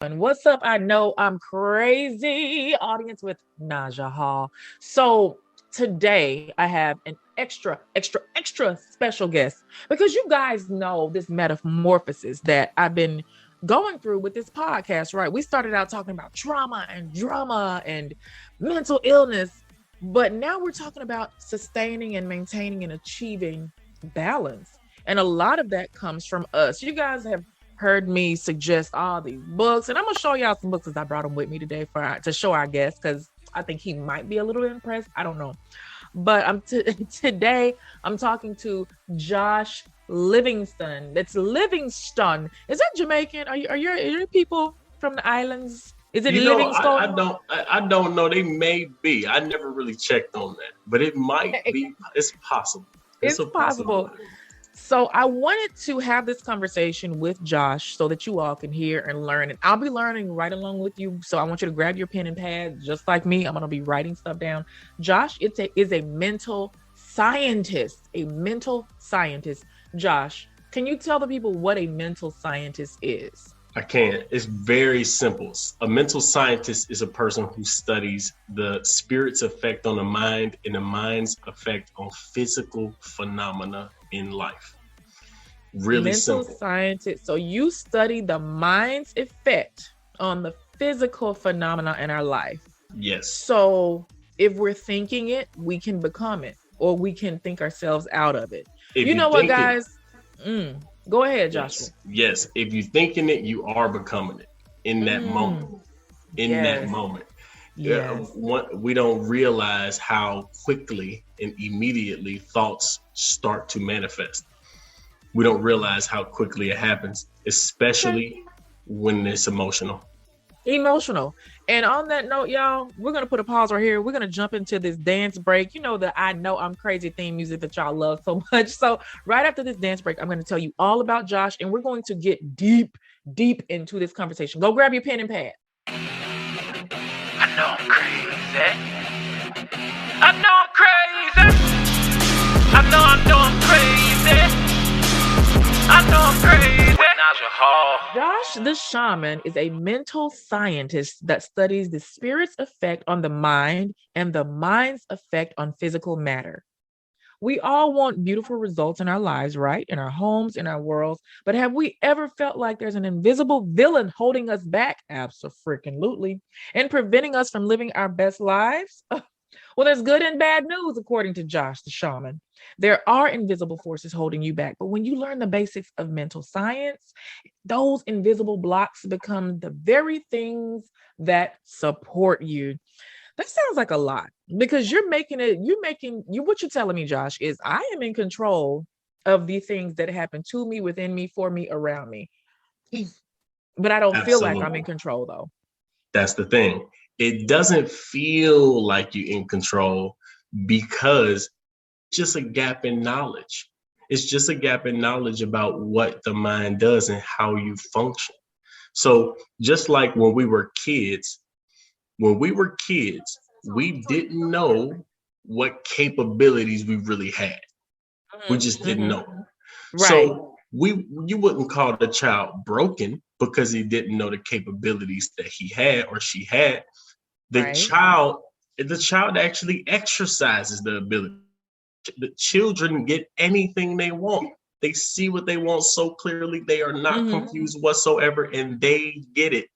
And what's up? I know I'm crazy. Audience with Naja Hall. So today I have an extra special guest because you guys know this metamorphosis that I've been going through with this podcast, right? We started out talking about trauma and drama and mental illness, but now we're talking about sustaining and maintaining and achieving balance. And a lot of that comes from us. You guys have heard me suggest all these books, and I'm gonna show y'all some books because I brought them with me today to show our guest because I think he might be a little impressed. I don't know, but today I'm talking to Josh Livingston. That's Livingston. Is that Jamaican? Are you people from the islands? Is it Livingstone? I don't know. They may be. I never really checked on that, but it might be. It's possible. It's possible. So I wanted to have this conversation with Josh so that you all can hear and learn. And I'll be learning right along with you. So I want you to grab your pen and pad, just like me. I'm going to be writing stuff down. Josh is a mental scientist, Josh, can you tell the people what a mental scientist is? I can. It's very simple. A mental scientist is a person who studies the spirit's effect on the mind and the mind's effect on physical phenomena in life. Really mental simple. Scientist. So you study the mind's effect on the physical phenomena in our life. Yes. So if we're thinking it, we can become it, or we can think ourselves out of it. You know what, guys? Go ahead, Joshua. Yes. If you're thinking it, you are becoming it in that moment. That moment. Yes. We don't realize how quickly and immediately thoughts start to manifest. We don't realize how quickly it happens, especially when it's emotional. And on that note, y'all, we're going to put a pause right here. We're going to jump into this dance break. You know, the I Know I'm Crazy theme music that y'all love so much. So right after this dance break, I'm going to tell you all about Josh, and we're going to get deep into this conversation. Go grab your pen and pad. I know I'm crazy. I know I'm crazy. I'm crazy. I know I'm crazy. Josh the Shaman is a mental scientist that studies the spirit's effect on the mind and the mind's effect on physical matter. We all want beautiful results in our lives, right? In our homes, in our worlds. But have we ever felt like there's an invisible villain holding us back? Abso-freaking-lutely. And preventing us from living our best lives? Well, there's good and bad news, according to Josh the Shaman. There are invisible forces holding you back, but when you learn the basics of mental science, those invisible blocks become the very things that support you. That sounds like a lot because what you're telling me, Josh, is I am in control of the things that happen to me, within me, for me, around me. But I don't feel like I'm in control, though. That's the thing. It doesn't feel like you're in control because it's just a gap in knowledge. It's just a gap in knowledge about what the mind does and how you function. So just like when we were kids, we didn't know what capabilities we really had. We just didn't know. Right. So you wouldn't call the child broken because he didn't know the capabilities that he had or she had. The child actually exercises the ability. The children get anything they want. They see what they want so clearly. They are not confused whatsoever, and they get it.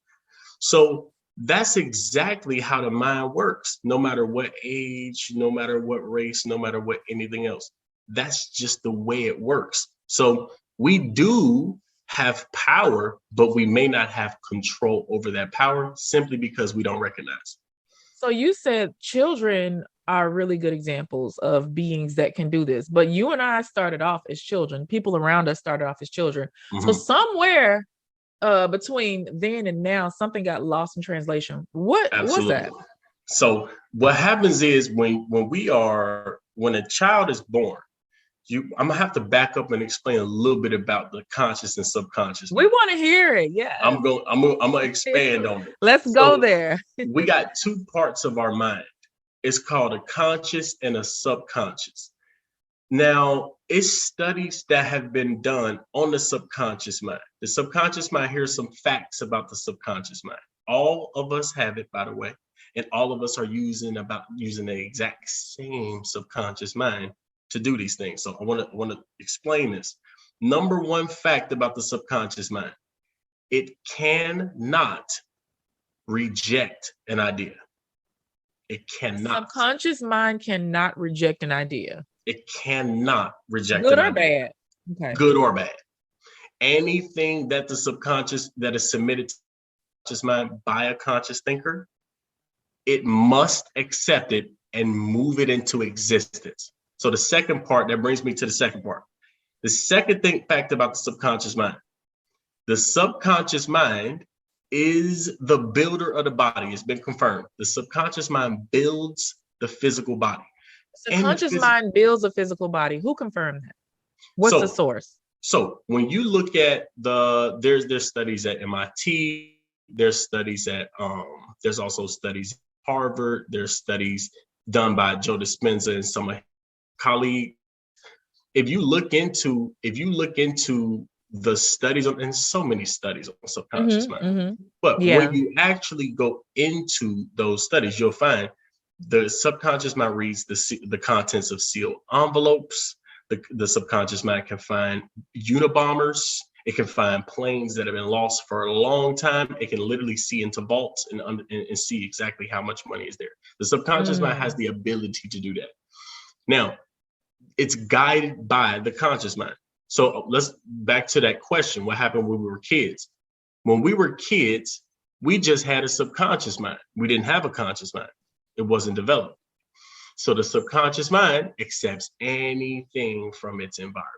So that's exactly how the mind works. No matter what age, no matter what race, no matter what anything else. That's just the way it works. So we do have power, but we may not have control over that power simply because we don't recognize. So you said children are really good examples of beings that can do this, but you and I started off as children. People around us started off as children. So somewhere between then and now, something got lost in translation. What was that? So what happens is when a child is born, I'm gonna have to back up and explain a little bit about the conscious and subconscious. We want to hear it. Yeah. I'm gonna expand on it. Let's go there. We got two parts of our mind. It's called a conscious and a subconscious. Now, it's studies that have been done on the subconscious mind. The subconscious mind, here's some facts about the subconscious mind. All of us have it, by the way, and all of us are using the exact same subconscious mind to do these things. So I want to explain this. Number one fact about the subconscious mind: it cannot reject an idea. It The cannot. subconscious mind cannot reject an idea. It cannot reject Good an or idea, bad. Okay. good or bad. Anything that the subconscious that is submitted to the conscious mind by a conscious thinker, it must accept it and move it into existence. So the second part, that brings me to the second part. The second fact about the subconscious mind: the subconscious mind is the builder of the body. It's been confirmed. The subconscious mind builds the physical body. Subconscious mind builds a physical body. Who confirmed that? What's the source? So when you look at there's studies at MIT, there's studies at there's also studies at Harvard, there's studies done by Joe Dispenza and some of his colleagues. If you look into the studies on, and so many studies on subconscious mind, but when you actually go into those studies, you'll find the subconscious mind reads the contents of sealed envelopes. The subconscious mind can find Unabombers. It can find planes that have been lost for a long time. It can literally see into vaults and see exactly how much money is there. The subconscious mind has the ability to do that. Now, it's guided by the conscious mind. So let's back to that question. What happened when we were kids? When we were kids, we just had a subconscious mind. We didn't have a conscious mind. It wasn't developed. So the subconscious mind accepts anything from its environment.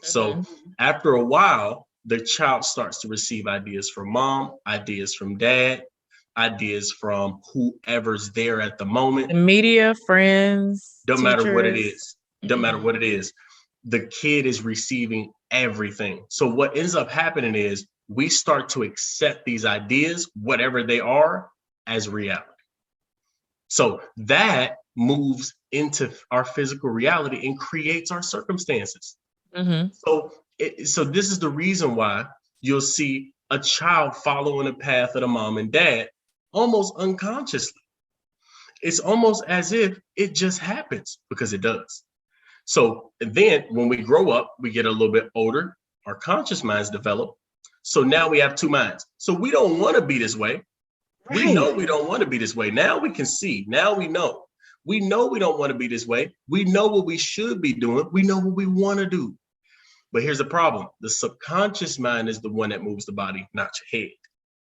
So after a while, the child starts to receive ideas from mom, ideas from dad, ideas from whoever's there at the moment. The media, friends, Don't teachers. matter what it is. Don't matter what it is. The kid is receiving everything. So what ends up happening is we start to accept these ideas, whatever they are, as reality. So that moves into our physical reality and creates our circumstances. So this is the reason why you'll see a child following the path of the mom and dad almost unconsciously. It's almost as if it just happens, because it does. So then when we grow up, we get a little bit older, our conscious minds develop. So now we have two minds. So we don't want to be this way. Right. We know we don't want to be this way. Now we can see. Now we know. We know we don't want to be this way. We know what we should be doing. We know what we want to do. But here's the problem. The subconscious mind is the one that moves the body, not your head.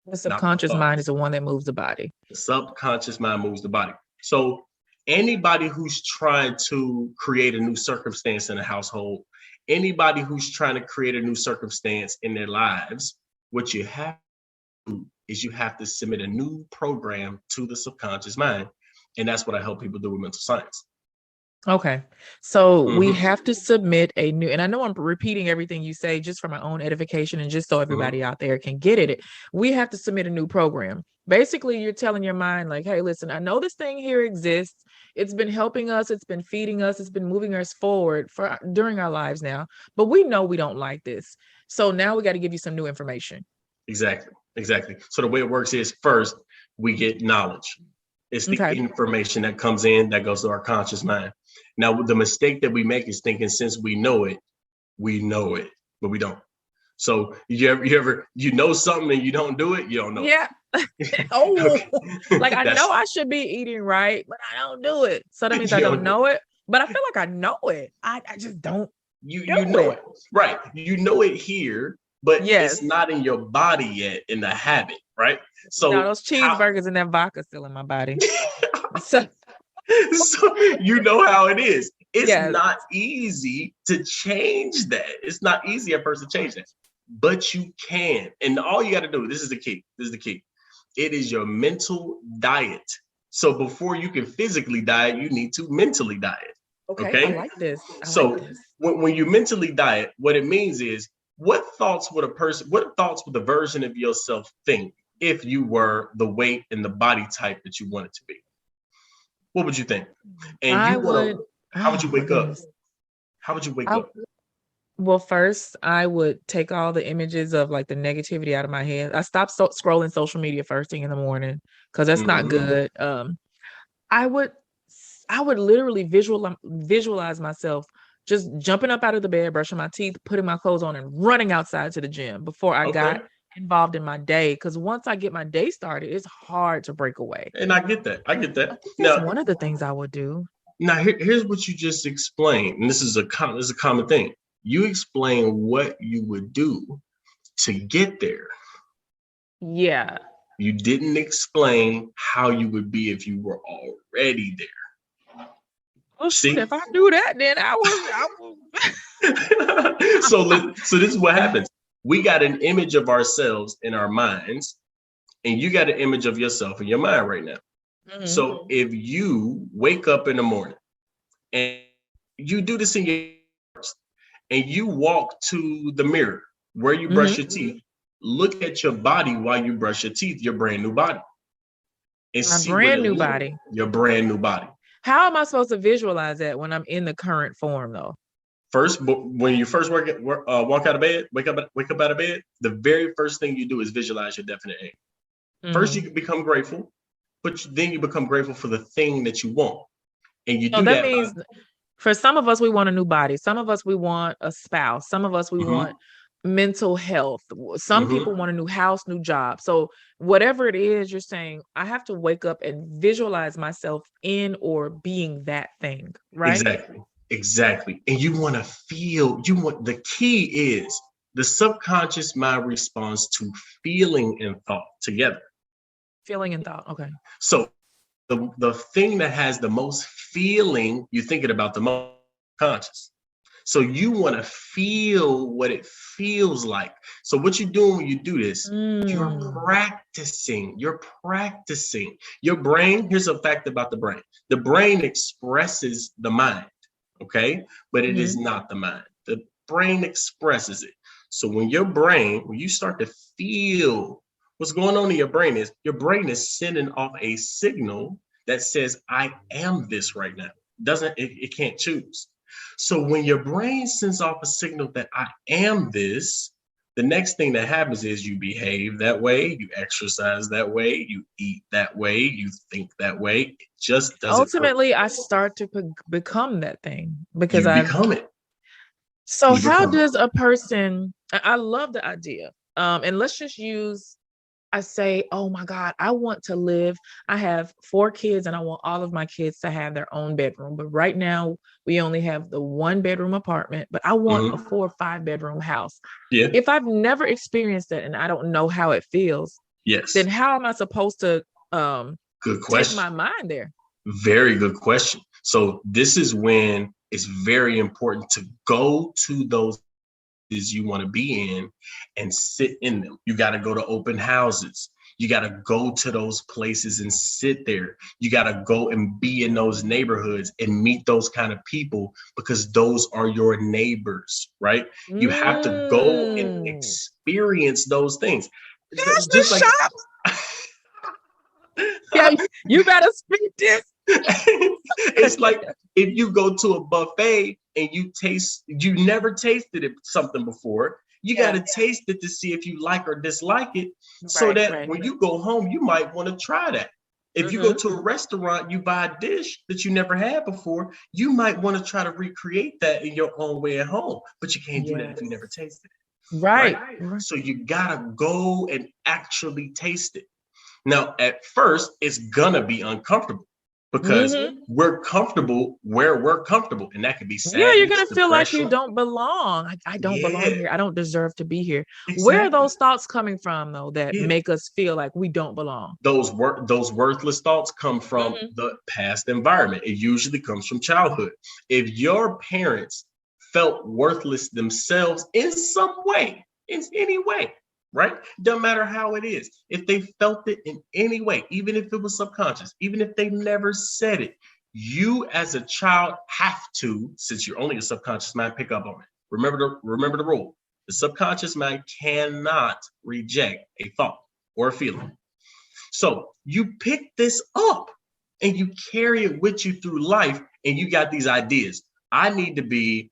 The subconscious mind is the one that moves the body. The subconscious mind moves the body. So anybody who's trying to create a new circumstance in a household, anybody who's trying to create a new circumstance in their lives, what you have to do is you have to submit a new program to the subconscious mind. And that's what I help people do with mental science. Okay. So we have to submit a new, and I know I'm repeating everything you say just for my own edification and just so everybody out there can get it. We have to submit a new program. Basically, you're telling your mind like, hey, listen, I know this thing here exists. It's been helping us. It's been feeding us. It's been moving us forward during our lives now. But we know we don't like this. So now we got to give you some new information. Exactly. So the way it works is first we get knowledge. It's the information that comes in that goes to our conscious mind. Now, the mistake that we make is thinking since we know it, but we don't. So you ever know something and you don't do it, you don't know. Yeah. Like I know I should be eating right, but I don't do it. So that means I don't know it, but I feel like I know it. I just don't. You know it. Right. You know it here, but it's not in your body yet, in the habit, right? So those cheeseburgers and that vodka still in my body. So you know how it is. It's not easy to change that. It's not easy at first to change that, but you can. And all you got to do, this is the key. It is your mental diet. So before you can physically diet, you need to mentally diet. Okay? I like this. When you mentally diet, what it means is what thoughts would the version of yourself think if you were the weight and the body type that you wanted to be? What would you think? And how would you wake up? How would you wake up? Well, first, I would take all the images of like the negativity out of my head. I stopped scrolling social media first thing in the morning because that's not good. I would I would literally visualize myself just jumping up out of the bed, brushing my teeth, putting my clothes on, and running outside to the gym before I got involved in my day. Because once I get my day started, it's hard to break away. And I get that. That's one of the things I would do. Now, here's what you just explained, and this is a common thing. You explain what you would do to get there. Yeah. You didn't explain how you would be if you were already there. Well, see, if I do that, then I would. So this is what happens. We got an image of ourselves in our minds, and you got an image of yourself in your mind right now. So if you wake up in the morning and you do this in your first, and you walk to the mirror where you brush your teeth, look at your body while you brush your teeth, your brand new body. And my brand new body. Your brand new body. How am I supposed to visualize that when I'm in the current form though? First, when you first walk out of bed, wake up out of bed, the very first thing you do is visualize your definite aim. First, you can become grateful, but then you become grateful for the thing that you want. And you do that. Means for some of us, we want a new body. Some of us, we want a spouse. Some of us, we want mental health. Some people want a new house, new job. So whatever it is you're saying, I have to wake up and visualize myself in or being that thing, right? Exactly. And you want to feel, the key is the subconscious mind responds to feeling and thought together. Feeling and thought. Okay. So the thing that has the most feeling, you're thinking about the most conscious. So you want to feel what it feels like. So what you're doing when you do this, you're practicing. Your brain, here's a fact about the brain. The brain expresses the mind, okay? But it is not the mind. The brain expresses it. So when you start to feel what's going on in your brain is sending off a signal that says, I am this right now. It can't choose. So when your brain sends off a signal that I am this, the next thing that happens is you behave that way, you exercise that way, you eat that way, you think that way. It just doesn't. Ultimately, I start to become that thing because I become it. So how does a person, I love the idea. And let's just use, I say, oh my God, I want to live. I have 4 kids and I want all of my kids to have their own bedroom. But right now we only have the 1-bedroom apartment, but I want a 4 or 5-bedroom house. Yeah. If I've never experienced it and I don't know how it feels, then how am I supposed to good question. take my mind there? Very good question. So this is when it's very important to go to those you want to be in and sit in them. You got to go to open houses. You got to go to those places and sit there. You got to go and be in those neighborhoods and meet those kind of people because those are your neighbors, right? You have to go and experience those things. That's just like shop. Yeah, you better speak this. It's like if you go to a buffet and you never tasted something before, you got to taste it to see if you like or dislike it, so that when you go home, you might want to try that. If you go to a restaurant, you buy a dish that you never had before, you might want to try to recreate that in your own way at home, but you can't do that if you never tasted it. Right? So you got to go and actually taste it. Now, at first, it's gonna be uncomfortable because we're comfortable where we're comfortable, and that could be sadness, you're gonna feel like you don't belong. I don't belong here. I don't deserve to be here. Where are those thoughts coming from, though, that make us feel like we don't belong? Those worthless thoughts come from the past environment. It usually comes from childhood. If your parents felt worthless themselves in some way, in any way, right? Doesn't matter how it is. If they felt it in any way, even if it was subconscious, even if they never said it, you as a child have to, since you're only a subconscious mind, pick up on it. Remember the rule. The subconscious mind cannot reject a thought or a feeling. So you pick this up and you carry it with you through life, and you got these ideas. I need to be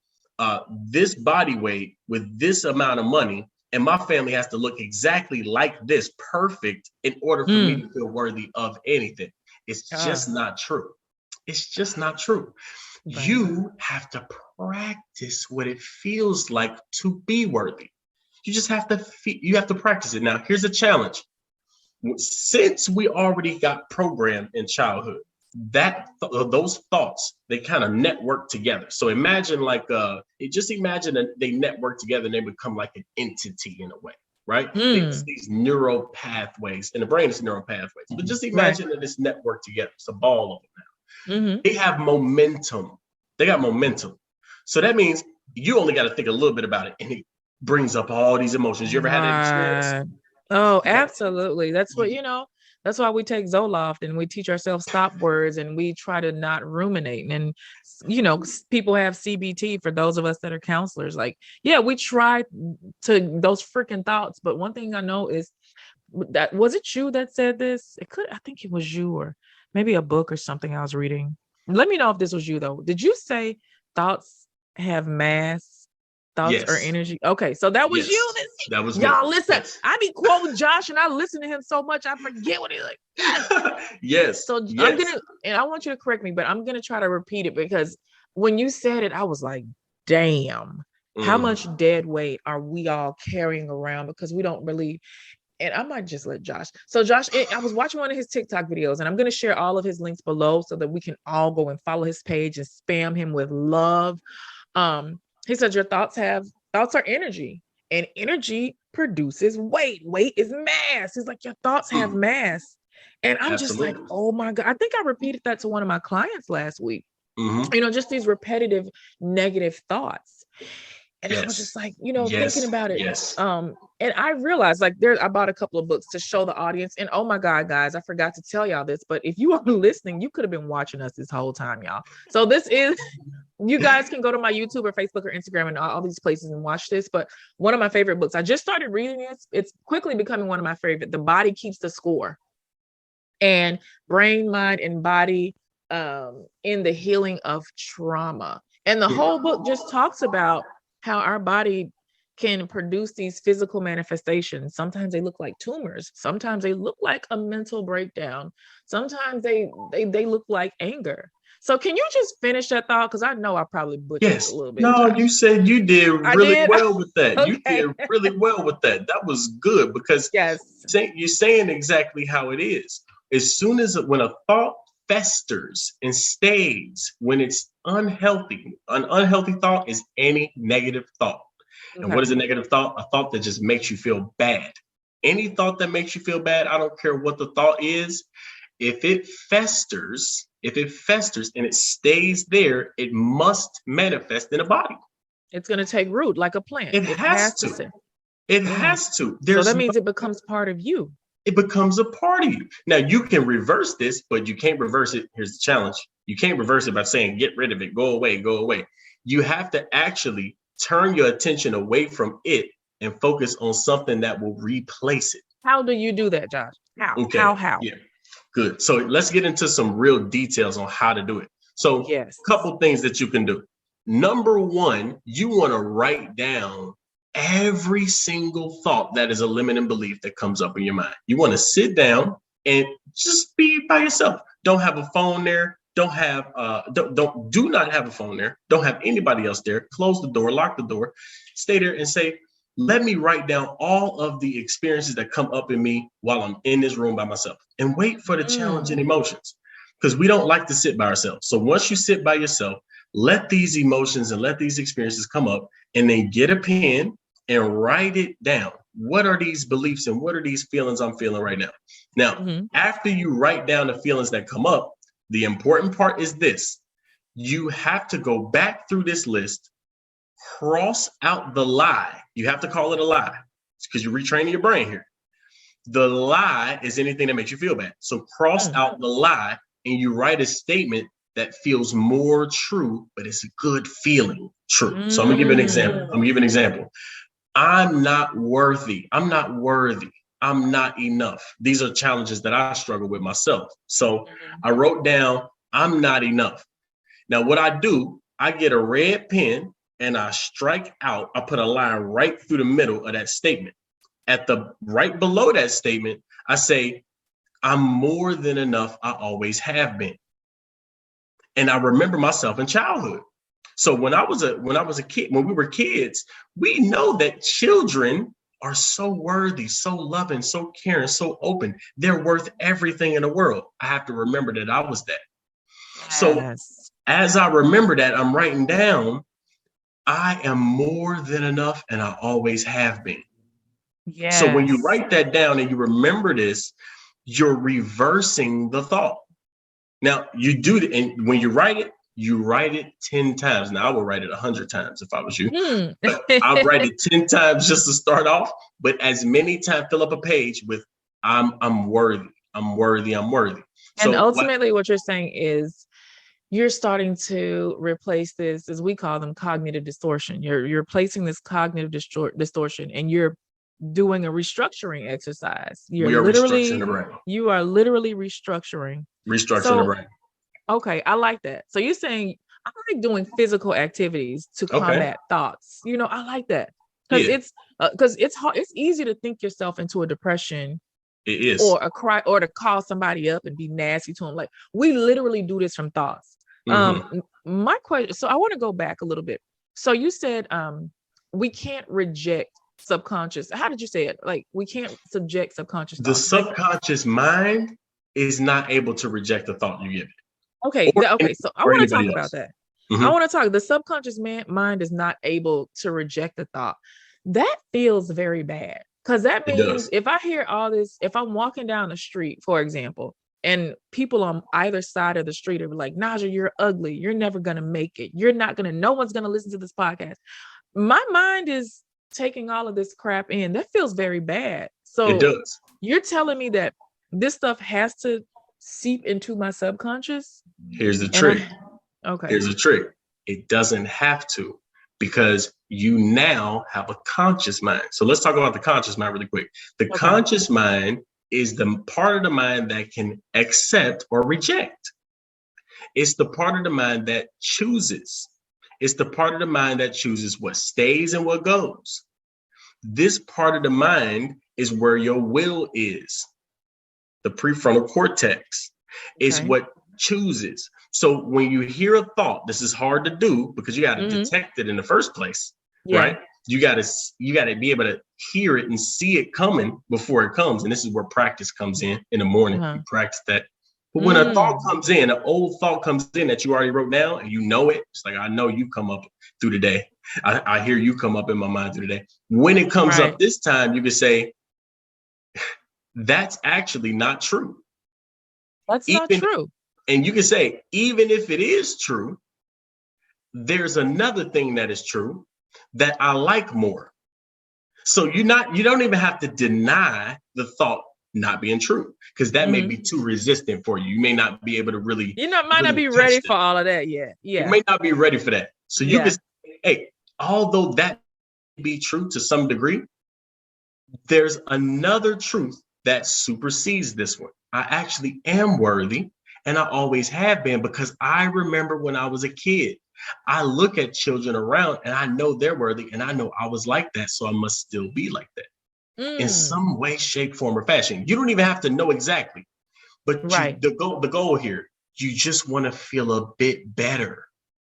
this body weight with this amount of money, and my family has to look exactly like this, perfect, in order for me to feel worthy of anything. It's just not true. It's just not true. Right. You have to practice what it feels like to be worthy. You just have to you have to practice it. Now, here's a challenge. Since we already got programmed in childhood, those thoughts, they kind of network together. So imagine imagine that they network together and they become like an entity in a way, right? It's these neural pathways, and the brain is neural pathways. But just imagine that it's networked together. It's a ball of them now. They have momentum. They got momentum. So that means you only got to think a little bit about it, and it brings up all these emotions. You ever had that experience? Oh, absolutely. That's what, that's why we take Zoloft and we teach ourselves stop words and we try to not ruminate. And, people have CBT for those of us that are counselors. Like, yeah, we try to those freaking thoughts. But one thing I know is that, was it you that said this? I think it was you, or maybe a book or something I was reading. Let me know if this was you though. Did you say thoughts have mass? Thoughts or energy? Okay, so that was you. That was y'all. Me. Listen, I be quoting Josh, and I listen to him so much I forget what he's like. Yes. So I'm gonna, and I want you to correct me, but I'm gonna try to repeat it, because when you said it, I was like, "Damn, how much dead weight are we all carrying around because we don't really." And I might just let Josh. So Josh, I was watching one of his TikTok videos, and I'm going to share all of his links below so that we can all go and follow his page and spam him with love. He said, your thoughts are energy, and energy produces weight. Weight is mass. He's like, your thoughts have mass. And I'm just like, oh my God. I think I repeated that to one of my clients last week. Just these repetitive negative thoughts. And I was just like, thinking about it. And I realized, like, I bought a couple of books to show the audience. And oh my God, guys, I forgot to tell y'all this, but if you are listening, you could have been watching us this whole time, y'all. So this is, you guys can go to my YouTube or Facebook or Instagram and all these places and watch this. But one of my favorite books, I just started reading it. It's quickly becoming one of my favorite. The Body Keeps the Score. And brain, mind, and body in the healing of trauma. And the whole book just talks about how our body can produce these physical manifestations. Sometimes they look like tumors. Sometimes they look like a mental breakdown. Sometimes they look like anger. So can you just finish that thought? Because I know I probably butchered it a little bit. No, Josh. You said you did really well with that. Okay. You did really well with that. That was good, because you're saying exactly how it is. As soon as when a thought festers and stays, when it's unhealthy, an unhealthy thought is any negative thought. And what is a negative thought? A thought that just makes you feel bad. Any thought that makes you feel bad, I don't care what the thought is. If it festers and it stays there, it must manifest in a body. It's going to take root like a plant. It has to. It has to. So that means it becomes part of you. It becomes a part of you. Now, you can reverse this, but you can't reverse it. Here's the challenge. You can't reverse it by saying, get rid of it, go away, go away. You have to actually turn your attention away from it and focus on something that will replace it. How do you do that, Josh? How? Okay. How? Yeah, good. So let's get into some real details on how to do it. So a couple things that you can do. Number one, you want to write down every single thought that is a limiting belief that comes up in your mind. You want to sit down and just be by yourself. Don't have a phone there. Do not have a phone there. Don't have anybody else there. Close the door, lock the door, stay there and say, let me write down all of the experiences that come up in me while I'm in this room by myself, and wait for the challenging emotions, because we don't like to sit by ourselves. So once you sit by yourself, let these emotions and let these experiences come up, and then get a pen and write it down. What are these beliefs and what are these feelings I'm feeling right now? Now, after you write down the feelings that come up, the important part is this. You have to go back through this list, cross out the lie. You have to call it a lie, because you're retraining your brain here. The lie is anything that makes you feel bad. So cross out the lie and you write a statement that feels more true, but it's a good feeling true. So I'm gonna give you an example. I'm not worthy. I'm not worthy. I'm not enough. These are challenges that I struggle with myself. So I wrote down, I'm not enough. Now, what I do, I get a red pen and I strike out, I put a line right through the middle of that statement. At the right below that statement, I say, I'm more than enough. I always have been. And I remember myself in childhood. So when I was a kid, when we were kids, we know that children are so worthy, so loving, so caring, so open. They're worth everything in the world. I have to remember that I was that. So Yes. as I remember that, I'm writing down, I am more than enough and I always have been. So when you Yes. write that down and you remember this, you're reversing the thought. Now you do it, and when you write it 10 times. Now I would write it 100 times if I was you, but I'll write it 10 times just to start off. But as many times, fill up a page with I'm worthy, I'm worthy, I'm worthy. And So ultimately what you're saying is you're starting to replace this, as we call them, cognitive distortion. You're replacing this cognitive distortion, and you're doing a restructuring exercise. we are restructuring the brain. You are literally restructuring. Restructuring the So, brain. okay, I like that. So you're saying I like doing physical activities to Okay. combat thoughts. I like that because Yeah, it's hard. It's easy to think yourself into a depression it is. or a cry, or to call somebody up and be nasty to them. Like, we literally do this from thoughts. My question, so I want to go back a little bit. So you said we can't reject subconscious. How did you say it? Like, we can't subject subconscious The thoughts. Like, subconscious mind is not able to reject the thought you give it. okay, okay. So I want to talk Anybody about else. that. I Mhm. want to talk. The subconscious mind is not able to reject the thought. That feels very bad, because that It means does. if I hear all this, if I'm walking down the street, for example, and people on either side of the street are like, Naja, you're ugly. You're never going to make it. You're not going to, no one's going to listen to this podcast. My mind is taking all of this crap in. That feels very bad. It So does. you're telling me that this stuff has to seep into my subconscious? Here's the And trick. okay. Here's the trick. It doesn't have to, because you now have a conscious mind. So let's talk about the conscious mind really quick. The Okay. conscious mind is the part of the mind that can accept or reject. It's the part of the mind that chooses. It's the part of the mind that chooses what stays and what goes. This part of the mind is where your will is. The prefrontal cortex is Okay. what chooses. So when you hear a thought, this is hard to do because you got to detect it in the first place, right? You got to be able to hear it and see it coming before it comes. And this is where practice comes in the morning. You practice that. But when a thought comes in, an old thought comes in that you already wrote down and you know it, it's like, I know you come up through the day. I hear you come up in my mind through the day. When it comes up this time, you can say, that's actually not true. That's not true. And you can say, even if it is true, there's another thing that is true that I like more. So you don't even have to deny the thought not being true, because that may be too resistant for you. You may not be able to really, might not be ready for all of that yet. Yeah. You may not be ready for that. So you can say, hey, although that be true to some degree, there's another truth that supersedes this one. I actually am worthy, and I always have been, because I remember when I was a kid, I look at children around and I know they're worthy, and I know I was like that, so I must still be like that in some way, shape, form, or fashion. You don't even have to know exactly, but the goal here, you just want to feel a bit better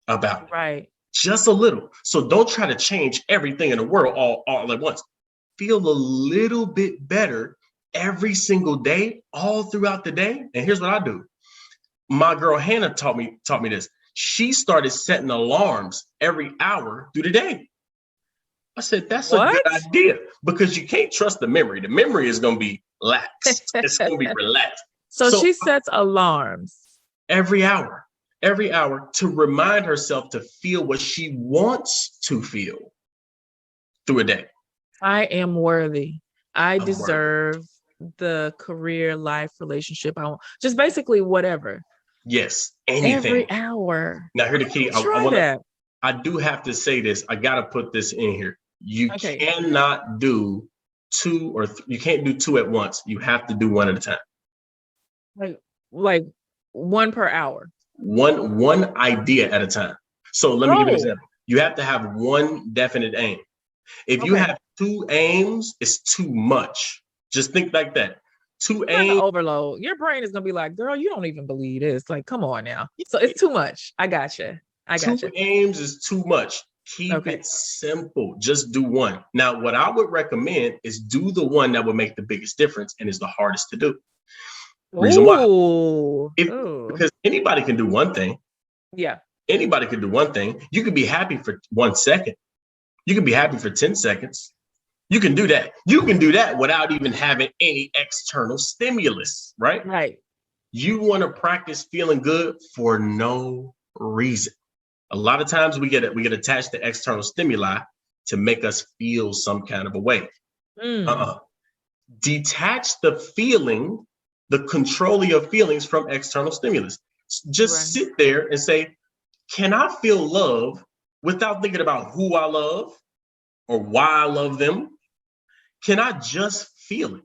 about it. Right. Just a little. So don't try to change everything in the world all at once. Feel a little bit better every single day, all throughout the day. And here's what I do. My girl Hannah taught me this. She started setting alarms every hour through the day. I said, that's a good idea, because you can't trust the memory. The memory is going to be lax. It's going to be relaxed. So she sets alarms every hour to remind herself to feel what she wants to feel through a day. I am worthy. I deserve the career, life, relationship I want. Just basically whatever. Yes, anything. Every hour. Now, here the key. I do have to say this. I got to put this in here. You cannot do two you can't do two at once. You have to do one at a time. Like one per hour. One idea at a time. So let me give you an example. You have to have one definite aim. If you have two aims, it's too much. Just think like that. Two aims. Overload. Your brain is gonna be like, girl, you don't even believe this. Like, come on now. So it's too much. I gotcha. Two aims is too much. Keep it simple. Just do one. Now, what I would recommend is do the one that would make the biggest difference and is the hardest to do. Reason why? Because anybody can do one thing. Yeah. Anybody can do one thing. You can be happy for 1 second. You can be happy for 10 seconds. You can do that. You can do that without even having any external stimulus, right? Right. You want to practice feeling good for no reason. A lot of times we get attached to external stimuli to make us feel some kind of a way. Detach the feeling, the control of your feelings from external stimulus. Just sit there and say, can I feel love without thinking about who I love or why I love them? Can I just feel it?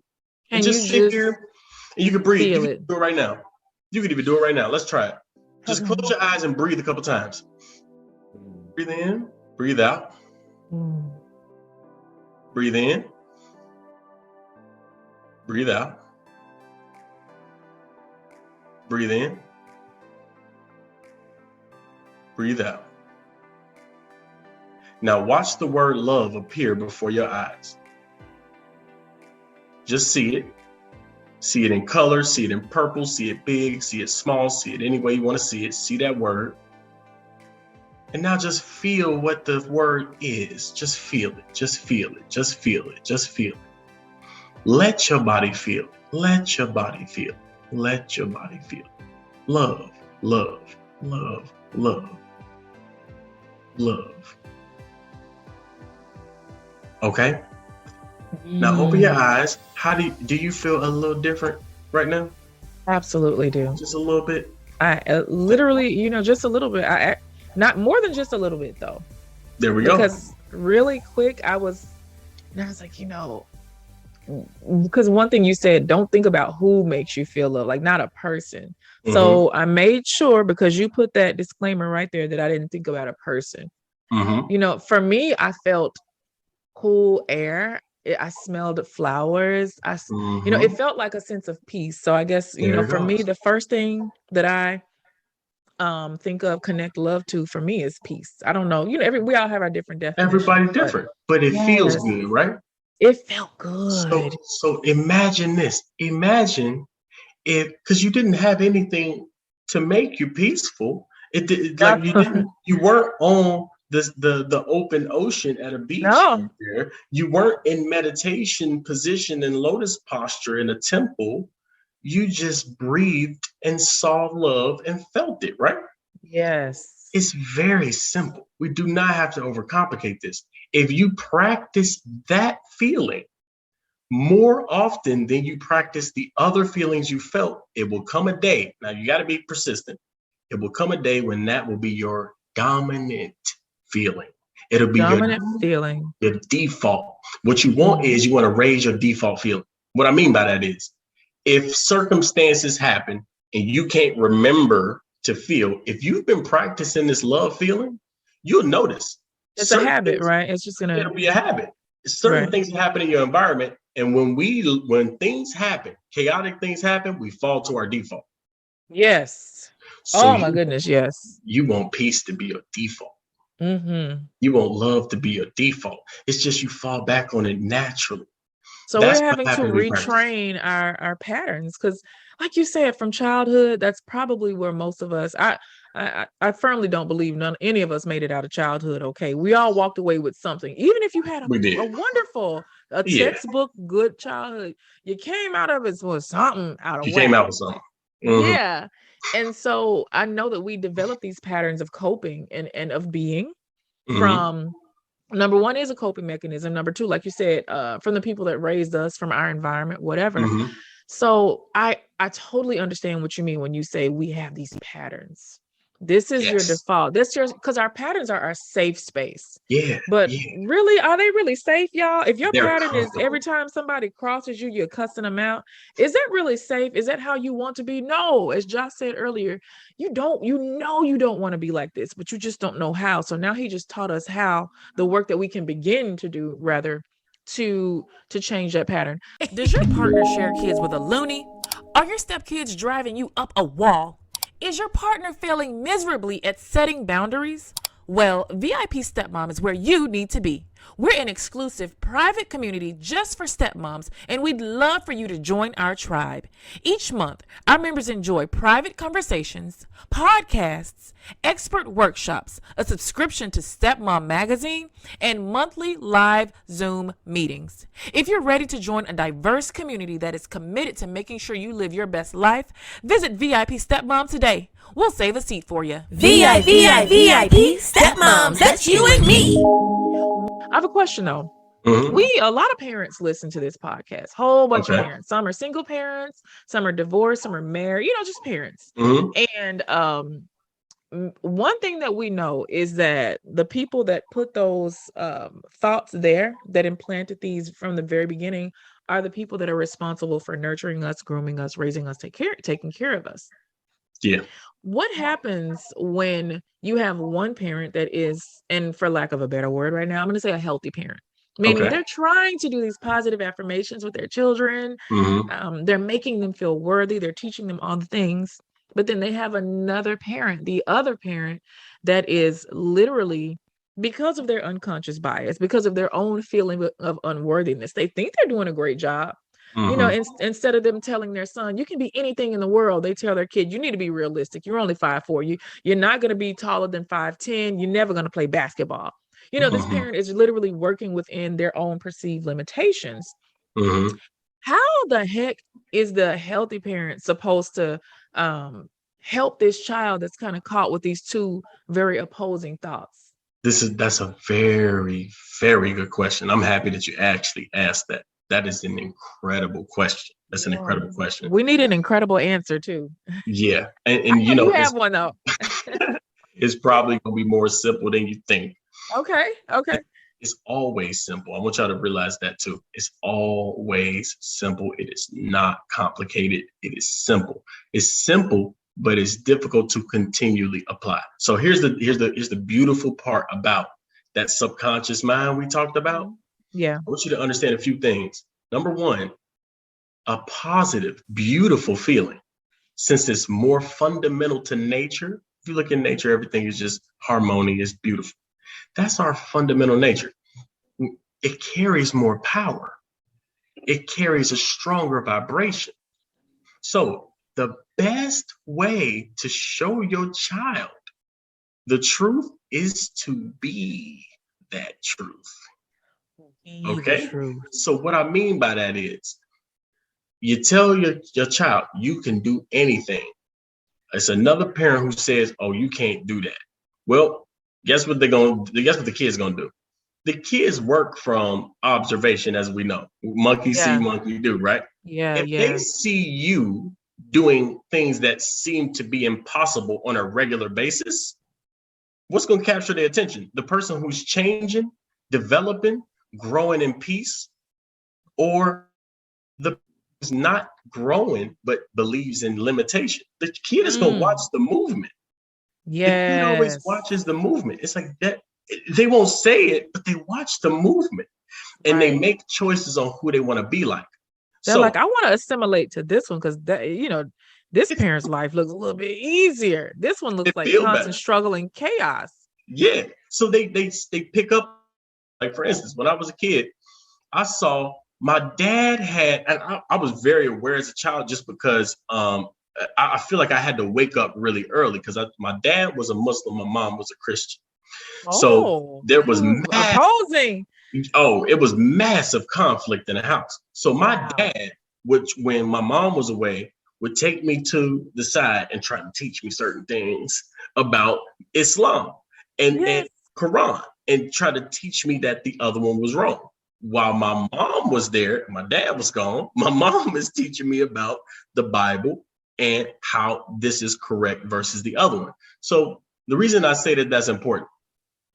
And just sit here and you can breathe. You can do it right now. You can even do it right now. Let's try it. Just close your eyes and breathe a couple times. Breathe in, breathe out. Breathe in, breathe out. Breathe in, breathe out. Now watch the word love appear before your eyes. Just see it. See it in color, see it in purple, see it big, see it small, see it any way you want to see it. See that word. And now just feel what the word is. Just feel it. Just feel it. Just feel it. Just feel it. Let your body feel. Let your body feel. Let your body feel. Love, love, love, love, love. Okay? Now open your eyes. How do you feel a little different right now? Absolutely do. Just a little bit? I literally, just a little bit. Not more than just a little bit though. There we go. Because really quick, I was like, because one thing you said, don't think about who makes you feel love, like not a person. So I made sure, because you put that disclaimer right there, that I didn't think about a person. For me, I felt cool air. I smelled flowers. It felt like a sense of peace. So I guess, for me, the first thing that I think of, connect love to, for me, is peace. I don't know. We all have our different definitions. Everybody different, but it feels good, right? It felt good. So imagine this. Imagine if, because you didn't have anything to make you peaceful. You weren't on the open ocean at a beach. No. There. You weren't in meditation position in lotus posture in a temple. You just breathed and saw love and felt it, right? Yes. It's very simple. We do not have to overcomplicate this. If you practice that feeling more often than you practice the other feelings you felt, it will come a day. Now you got to be persistent. It will come a day when that will be your dominant feeling. It'll be your default. What you want is you want to raise your default feeling. What I mean by that is, if circumstances happen and you can't remember to feel, if you've been practicing this love feeling, you'll notice. It's a habit, right? It's just it'll be a habit. Certain things that happen in your environment. And when things happen, chaotic things happen, we fall to our default. Yes. So my goodness, yes. You want peace to be your default. You want love to be your default. It's just you fall back on it naturally. So we're having to retrain our patterns, because like you said, from childhood, that's probably where most of us, I firmly don't believe any of us made it out of childhood okay. We all walked away with something. Even if you had a wonderful, textbook good childhood, you came out of it with something out of whack. You came out with something. Yeah. And so I know that we develop these patterns of coping and of being from, number one, is a coping mechanism. Number two, like you said, from the people that raised us, from our environment, whatever. So I totally understand what you mean when you say we have these patterns. This is your Yes. default. This your because our patterns are our safe space. Yeah. But Yeah. really, are they really safe, y'all? If your They're pattern is every comfortable. time somebody crosses you, you're cussing them out, is that really safe? Is that how you want to be? No, as Josh said earlier, you don't want to be like this, but you just don't know how. So now he just taught us how, the work that we can begin to do, rather, to change that pattern. Does your partner share kids with a loony? Are your stepkids driving you up a wall? Is your partner failing miserably at setting boundaries? Well, VIP Stepmom is where you need to be. We're an exclusive private community just for stepmoms, and we'd love for you to join our tribe. Each month, our members enjoy private conversations, podcasts, expert workshops, a subscription to Stepmom Magazine, and monthly live Zoom meetings. If you're ready to join a diverse community that is committed to making sure you live your best life, visit VIP Stepmom today. We'll save a seat for you. VIP Stepmoms, that's you and me. I have a question though. Mhm. A lot of parents listen to this podcast, whole bunch of Okay. parents. Some are single parents, some are divorced, some are married, just parents. Mhm. And one thing that we know is that the people that put those thoughts there, that implanted these from the very beginning, are the people that are responsible for nurturing us, grooming us, raising us, taking care of us. Yeah. What happens when you have one parent that is, and for lack of a better word right now, I'm going to say a healthy parent, meaning Okay. they're trying to do these positive affirmations with their children. Mhm. They're making them feel worthy. They're teaching them all the things. But then they have another parent, the other parent, that is literally, because of their unconscious bias, because of their own feeling of unworthiness, they think they're doing a great job. Mhm. Instead of them telling their son, you can be anything in the world, they tell their kid, you need to be realistic. You're only 5'4". You're not going to be taller than 5'10". You're never going to play basketball. This Mhm. parent is literally working within their own perceived limitations. Mhm. How the heck is the healthy parent supposed to help this child that's kind of caught with these two very opposing thoughts? That's a very, very good question. I'm happy that you actually asked that. That is an incredible question. That's an Yeah. incredible question. We need an incredible answer too. Yeah. And I know you have it's one though. it's probably gonna be more simple than you think. Okay. It's always simple. I want y'all to realize that too. It's always simple. It is not complicated. It is simple. It's simple, but it's difficult to continually apply. So here's the beautiful part about that subconscious mind we talked about. Yeah. I want you to understand a few things. Number one, a positive, beautiful feeling, since it's more fundamental to nature. If you look in nature, everything is just harmonious, beautiful. That's our fundamental nature. It carries more power. It carries a stronger vibration. So the best way to show your child the truth is to be that truth. Okay? So what I mean by that is, you tell your child you can do anything. It's another parent who says, oh, you can't do that. Well, guess what the kids gonna do? The kids work from observation, as we know. Monkey see, monkey do, right? Yeah. If they see you doing things that seem to be impossible on a regular basis, what's going to capture their attention? The person who's changing, developing, growing in peace, or the who's not growing but believes in limitation? The kid is going to watch the movement. The kid always watches the movement. It's like that. They won't say it, but they watch the movement and they make choices on who they want to be like. They're like, I want to assimilate to this one because this parent's life looks a little bit easier. This one looks like constant struggle and chaos. Yeah. So they pick up, like, for instance, when I was a kid, I saw my dad had, and I was very aware as a child just because I feel like I had to wake up really early because my dad was a Muslim, my mom was a Christian. So there was opposing. It was massive conflict in the house. So my dad, when my mom was away, would take me to the side and try to teach me certain things about Islam and Quran, and try to teach me that the other one was wrong. While my mom was there, my dad was gone. My mom is teaching me about the Bible and how this is correct versus the other one. So the reason I say that that's important,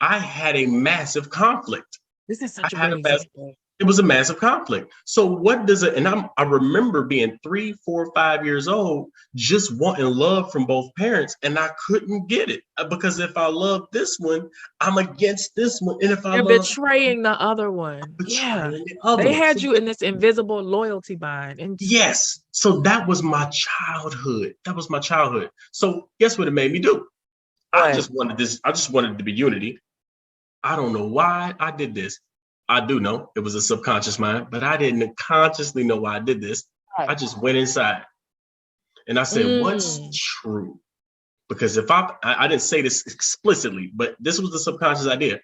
I had a massive conflict. This is I such a had good a massive, example. it was a massive conflict. So what does it, and I remember being 3, 4, 5 years old, just wanting love from both parents, and I couldn't get it because if I love this one, I'm against this one. And if I They're love betraying the other one. Yeah. betraying the other They one. had So you in this invisible loyalty bind. And yes. So that was my childhood. That was my childhood. So guess what it made me do? I what? just wanted this. I just wanted to be unity. I don't know why I did this. I do know it was a subconscious mind, but I didn't consciously know why I did this. I Right. just went inside and I said, what's Mm. true? Because if I didn't say this explicitly, but this was the subconscious idea.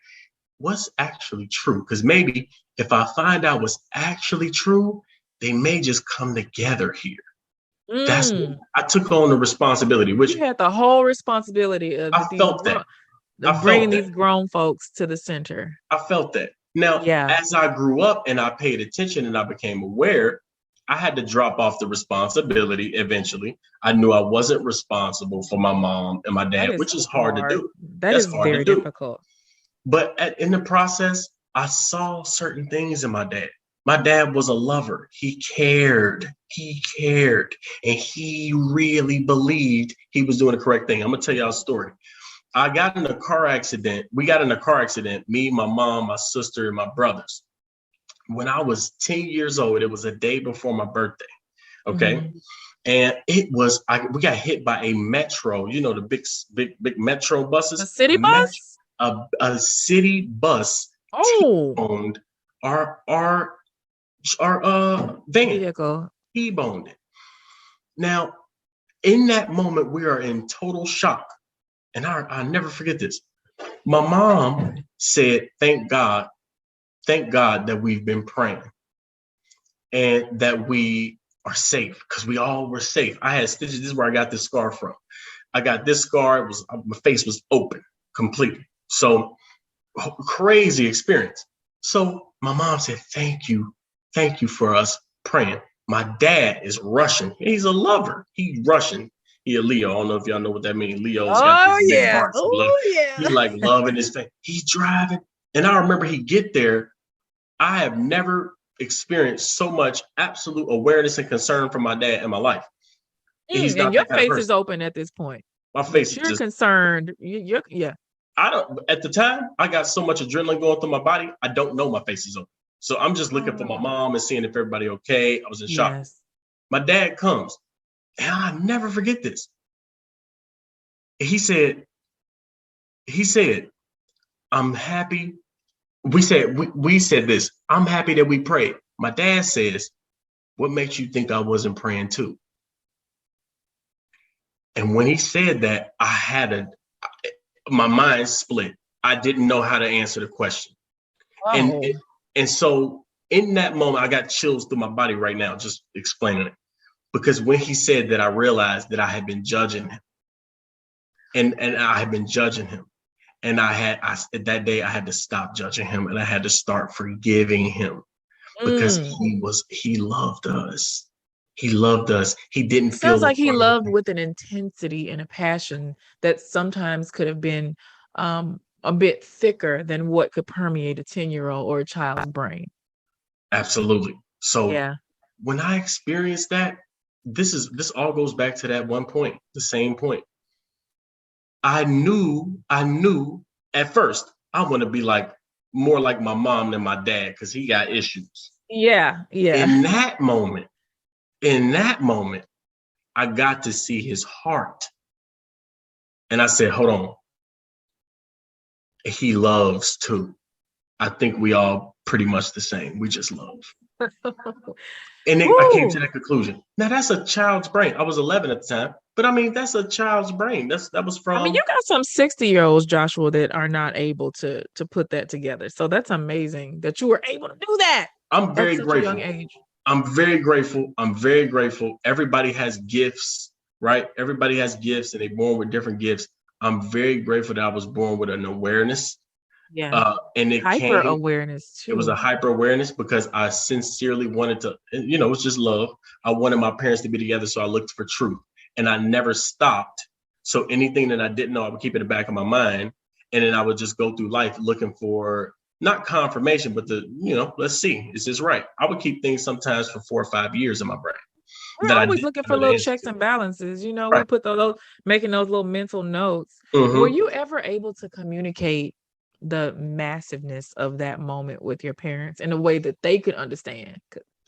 What's actually true? Because maybe if I find out what's actually true, they may just come together here. That's what Mm. I took on the responsibility, which You had the whole responsibility of I these felt that. of I bringing felt that. these grown folks to the center. I felt that. Now, Yeah. as I grew up and I paid attention and I became aware, I had to drop off the responsibility eventually. I knew I wasn't responsible for my mom and my That dad, is which is hard to hard. do. That That's is hard to very do. difficult. But in the process, I saw certain things in my dad. My dad was a lover. He cared. He cared. And he really believed he was doing the correct thing. I'm going to tell y'all a story. I got in a car accident. We got in a car accident, me, my mom, my sister, and my brothers. When I was 10 years old, it was a day before my birthday. Okay. Mhm. And we got hit by a metro, you know, the big metro buses. A city bus? A city bus Oh, T-boned our van. vehicle. T-boned it. Now, in that moment, we are in total shock. And I never forget this. My mom said, thank God that we've been praying and that we are safe because we all were safe. I had stitches. This is where I got this scar from. I got this scar. It was my face was open completely. So crazy experience. So my mom said, thank you for us praying. My dad is Russian. He's a lover. He's Russian. He a Leo. I don't know if y'all know what that means. Leo's got Oh these big yeah. hearts of love. Oh He yeah. like love in his face. He's driving. And I remember he get there. I have never experienced so much absolute awareness and concern for my dad in my life. He's And not your that kind of face is person. open at this point. My That face is you're just, concerned. You're yeah. I don't, at the time, I got so much adrenaline going through my body, I don't know my face is open. So I'm just looking for my mom and seeing if everybody okay. I was in shock. Yes. My dad comes, and I never forget this. He said, I'm happy. We said this, I'm happy that we prayed. My dad says, what makes you think I wasn't praying too? And when he said that, my mind split. I didn't know how to answer the question. Wow. And so in that moment, I got chills through my body right now, just explaining it. Because when he said that, I realized that I had been judging him. And I had been judging him. And that day I had to stop judging him and I had to start forgiving him because he loved us. He loved us. He didn't It feel sounds the like he way. loved with an intensity and a passion that sometimes could have been a bit thicker than what could permeate a 10-year-old or a child's brain. Absolutely. So Yeah. when I experienced that, this all goes back to that one point, the same point. I knew at first I want to be more like my mom than my dad because he got issues. Yeah. Yeah. In that moment, I got to see his heart. And I said, hold on. He loves too. I think we all pretty much the same. We just love. And then I came to that conclusion. Now that's a child's brain. I was 11 at the time, but I mean, that's a child's brain. That was from. I mean, you got some 60-year-olds, Joshua, that are not able to put that together. So that's amazing that you were able to do that I'm very at such grateful. a young age. I'm very grateful. I'm very grateful. Everybody has gifts, right? Everybody has gifts and they're born with different gifts. I'm very grateful that I was born with an awareness. Yeah. And Hyper awareness too. It was a hyper awareness because I sincerely wanted to, it was just love. I wanted my parents to be together. So I looked for truth. and I never stopped. So anything that I didn't know, I would keep in the back of my mind. And then I would just go through life looking for not confirmation, but let's see, is this right? I would keep things sometimes for 4 or 5 years in my brain. We're That I always didn't looking for know the little answer checks to. and balances. We Right. put those making those little mental notes. Mm-hmm. Were you ever able to communicate the massiveness of that moment with your parents in a way that they could understand?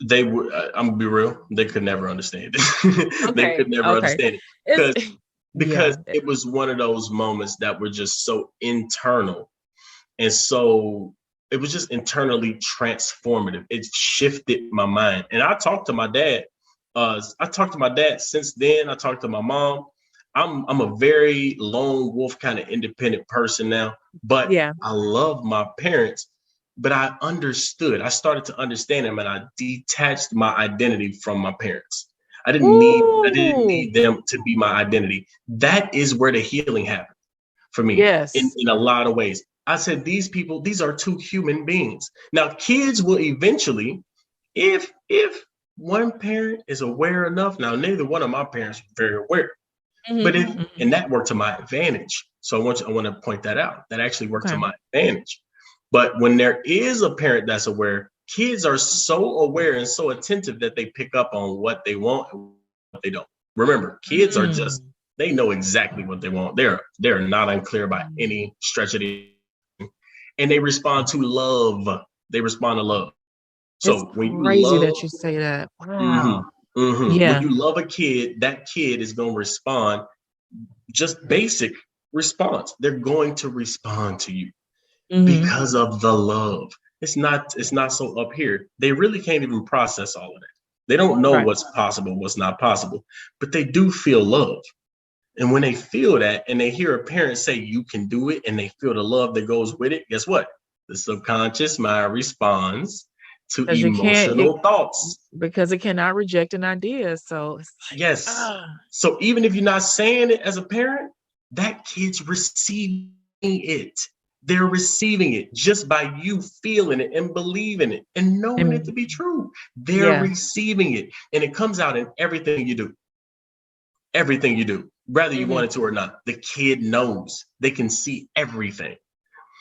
They would. I'm gonna be real. They could never understand it. They Okay. could never Okay. understand it It's because yeah. it was one of those moments that were just so internal, and so it was just internally transformative. It shifted my mind, and I talked to my dad. I talked to my dad since then. I talked to my mom. I'm a very lone wolf kind of independent person now, but Yeah. I love my parents. But I understood. I started to understand them, and I detached my identity from my parents. I didn't need them to be my identity. That is where the healing happened for me in, Yes. in a lot of ways. I said, these people, these are two human beings. Now, kids will eventually, if one parent is aware enough, now neither one of my parents were very aware, but and that worked to my advantage. So I want to point that out. That actually worked to Okay. my advantage. But when there is a parent that's aware, kids are so aware and so attentive that they pick up on what they want and what they don't. Remember, kids are just, they know exactly what they want. They're not unclear by any stretch of the, and they respond to love. They respond to love. It's So when you crazy that love, you say that. mhm, Wow. when Yeah. you love a kid, that kid is going to respond just basic response. They're going to respond to you because of the love. It's not so up here. They really can't even process all of that. They don't know Right. what's possible, what's not possible, but they do feel love. And when they feel that and they hear a parent say you can do it and they feel the love that goes with it, guess what? The subconscious mind responds to Because emotional thoughts. because it cannot reject an idea. So it's like, Yes. So even if you're not saying it as a parent, that kid's receiving it. They're receiving it just by you feeling it and believing it and knowing it to and be true. They're yeah. receiving it. And it comes out in everything you do. Everything you do, whether you want it to or not. The kid knows. They can see everything.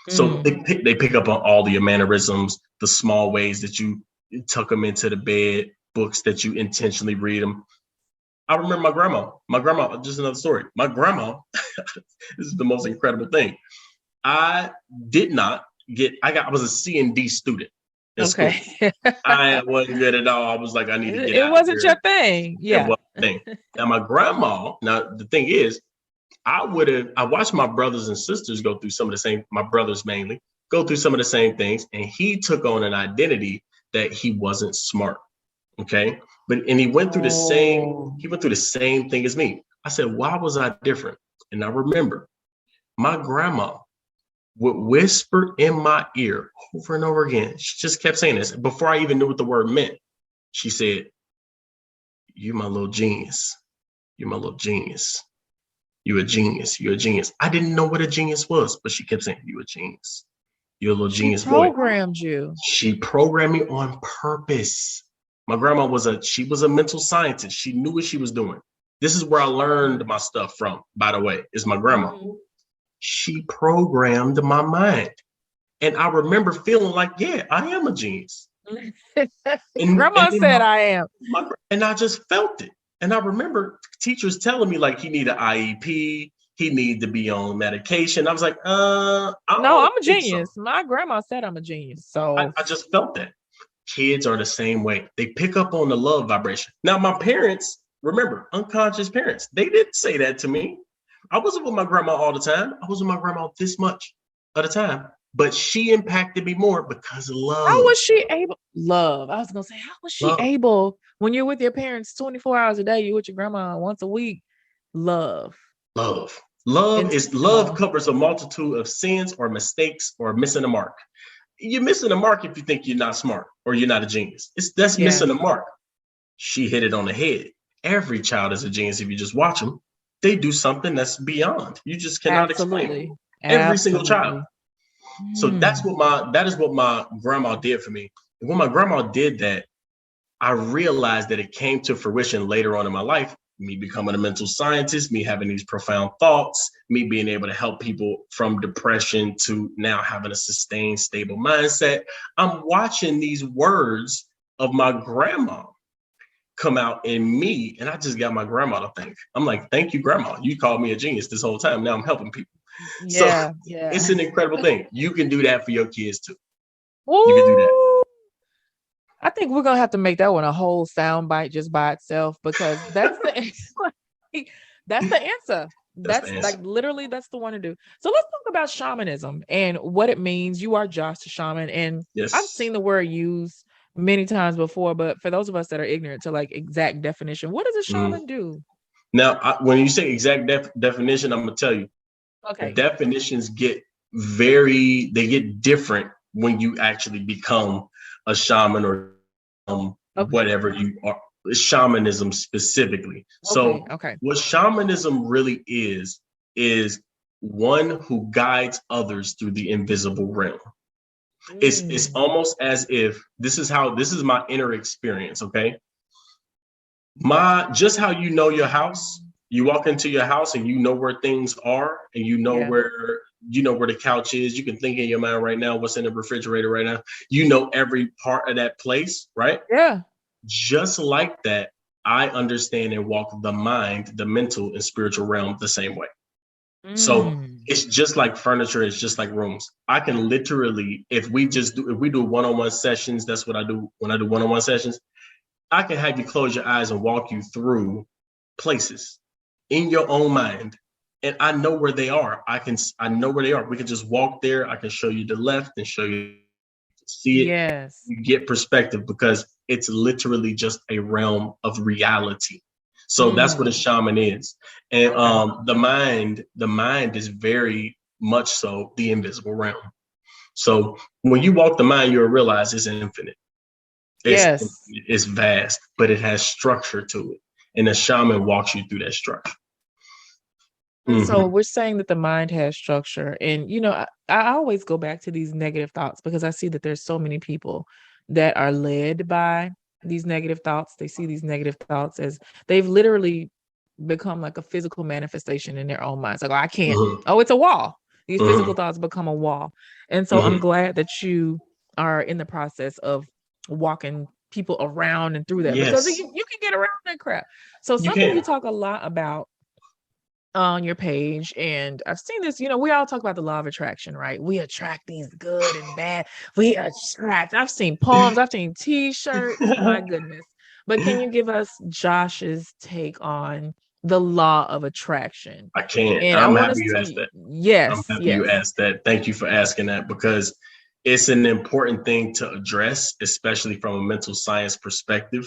So they pick up on all your mannerisms, the small ways that you tuck them into the bed, books that you intentionally read them. I remember my grandma. My grandma, just another story. My grandma, this is the most incredible thing. I did not I was a C and D student in school. Okay. I wasn't good at all. I was like, I need to get It out of wasn't your here. thing. It Yeah. wasn't a thing. Now my grandma, now the thing is, I watched my brothers and sisters go through some of the same, my brothers mainly, go through some of the same things. And he took on an identity that he wasn't smart. Okay. And he went through the same thing as me. I said, why was I different? And I remember my grandma would whisper in my ear over and over again. She just kept saying this before I even knew what the word meant. She said, you my little genius. You my little genius. You a genius. You're a genius. I didn't know what a genius was, but she kept saying, you a genius. You're a little She genius boy. programmed you. She programmed me on purpose. My grandma was a mental scientist. She knew what she was doing. This is where I learned my stuff from, by the way, is my grandma. She programmed my mind. And I remember feeling like, yeah, I am a genius. Grandma said I am. And I just felt it. And I remember teachers telling me like he needed an IEP, he needed to be on medication. I was like, No, I'm a genius. So. My grandma said I'm a genius. So I just felt that. Kids are the same way. They pick up on the love vibration. Now, my parents, remember, unconscious parents, they didn't say that to me. I wasn't with my grandma all the time. I was with my grandma this much at a time. But she impacted me more because of love. How was she able? Love. I was going to say, how was she able when you're with your parents 24 hours a day, you're with your grandma once a week? Love. Love. Love covers a multitude of sins or mistakes or missing a mark. You're missing a mark if you think you're not smart or you're not a genius. That's missing a mark. She hit it on the head. Every child is a genius if you just watch them. They do something that's beyond. You just cannot explain it. Every single child. So that is what my grandma did for me. And when my grandma did that, I realized that it came to fruition later on in my life me becoming a mental scientist, me having these profound thoughts, me being able to help people from depression to now having a sustained, stable mindset. I'm watching these words of my grandma come out in me, and I just got my grandma to thank. I'm like, thank you, grandma. You called me a genius this whole time. Now I'm helping people. Yeah, So yeah. it's an incredible thing. You can do that for your kids too. Woo! You can do that. I think we're gonna have to make that one a whole sound bite just by itself, because that's the that's the answer. That's the That's answer. like literally that's the one to do. So let's talk about shamanism and what it means. You are Josh the shaman, and I've Yes. seen the word used many times before, but for those of us that are ignorant to like exact definition, what does a Mhm. shaman do? Now, when you say exact definition, I'm gonna tell you, the Okay. definitions get they get different when you actually become a shaman or Okay. whatever you are, shamanism specifically. Okay. So Okay. what shamanism really is one who guides others through the invisible realm. It's Mm. almost as if this is my inner experience, okay? My just how you know your house, you walk into your house and you know where things are, and Yeah. you know where the couch is. You can think in your mind right now what's in the refrigerator right now. You know every part of that place, right? Yeah. Just like that, I understand and walk the mind, the mental and spiritual realm the same way. So Mm. it's just like furniture, it's just like rooms. I can literally, if we do one-on-one sessions, that's what I do when I do one-on-one sessions. I can have you close your eyes and walk you through places in your own mind. And I know where they are. I know where they are. We can just walk there. I can show you the left and show you to see it. Yes. You get perspective because it's literally just a realm of reality. So that's what a Mm. shaman is. And Okay. the mind is very much so the invisible realm. So when you walk the mind, you'll realize it's infinite. Yes. It's vast, but it has structure to it. And a shaman walks you through that structure. And so Mm-hmm. we're saying that the mind has structure. And, I always go back to these negative thoughts because I see that there's so many people that are led by these negative thoughts. They see these negative thoughts as they've literally become like a physical manifestation in their own minds. Like, oh, I can't, Mm-hmm. oh, it's a wall. These physical Mm-hmm. thoughts become a wall. And so I'm Mm-hmm. glad that you are in the process of walking people around and through that, because Yes, you can get around that crap. So you something you can. talk a lot about on your page, and I've seen this, we all talk about the law of attraction, right? We attract these good and bad. We attract. I've seen poems, I've seen t-shirts, my goodness. But can you give us Josh's take on the law of attraction? I can. And I I'm want happy us you asked to, that. I'm yes, happy you yes. asked that. Thank you for asking that because it's an important thing to address, especially from a mental science perspective.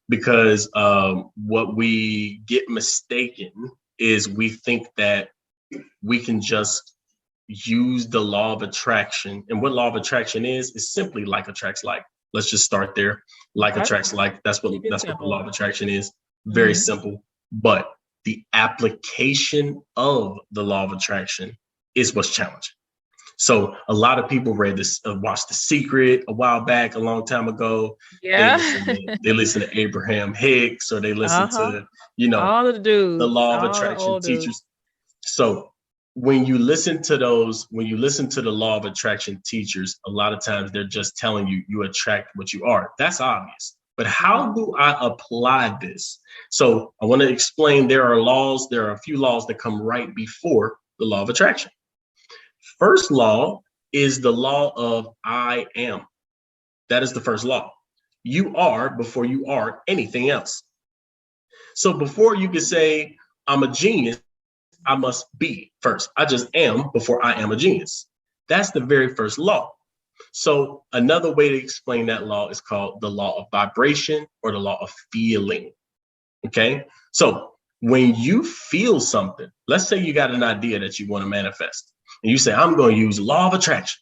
Because what we get mistaken is we think that we can just use the law of attraction. And what law of attraction is simply like attracts like. Let's just start there. Like Okay. attracts like. Keep it That's what the simple. law of attraction is. Very Mhm. simple. But the application of the law of attraction is what's challenging. So a lot of people read this, watched The Secret a while back, a long time ago. Yeah. They listen to Abraham Hicks, or they listen Uh-huh. to, you know, All of the the dudes, law of all the attraction old dudes. teachers. So when you listen to the law of attraction teachers, a lot of times they're just telling you you attract what you are. That's obvious. But how Mhm. do I apply this? So I want to explain there are a few laws that come right before the law of attraction. First law is the law of I am. That is the first law. You are before you are anything else. So before you can say, I'm a genius, I must be first. I just am before I am a genius. That's the very first law. So another way to explain that law is called the law of vibration or the law of feeling. Okay. So when you feel something, let's say you got an idea that you want to manifest, and you say, I'm going to use law of attraction.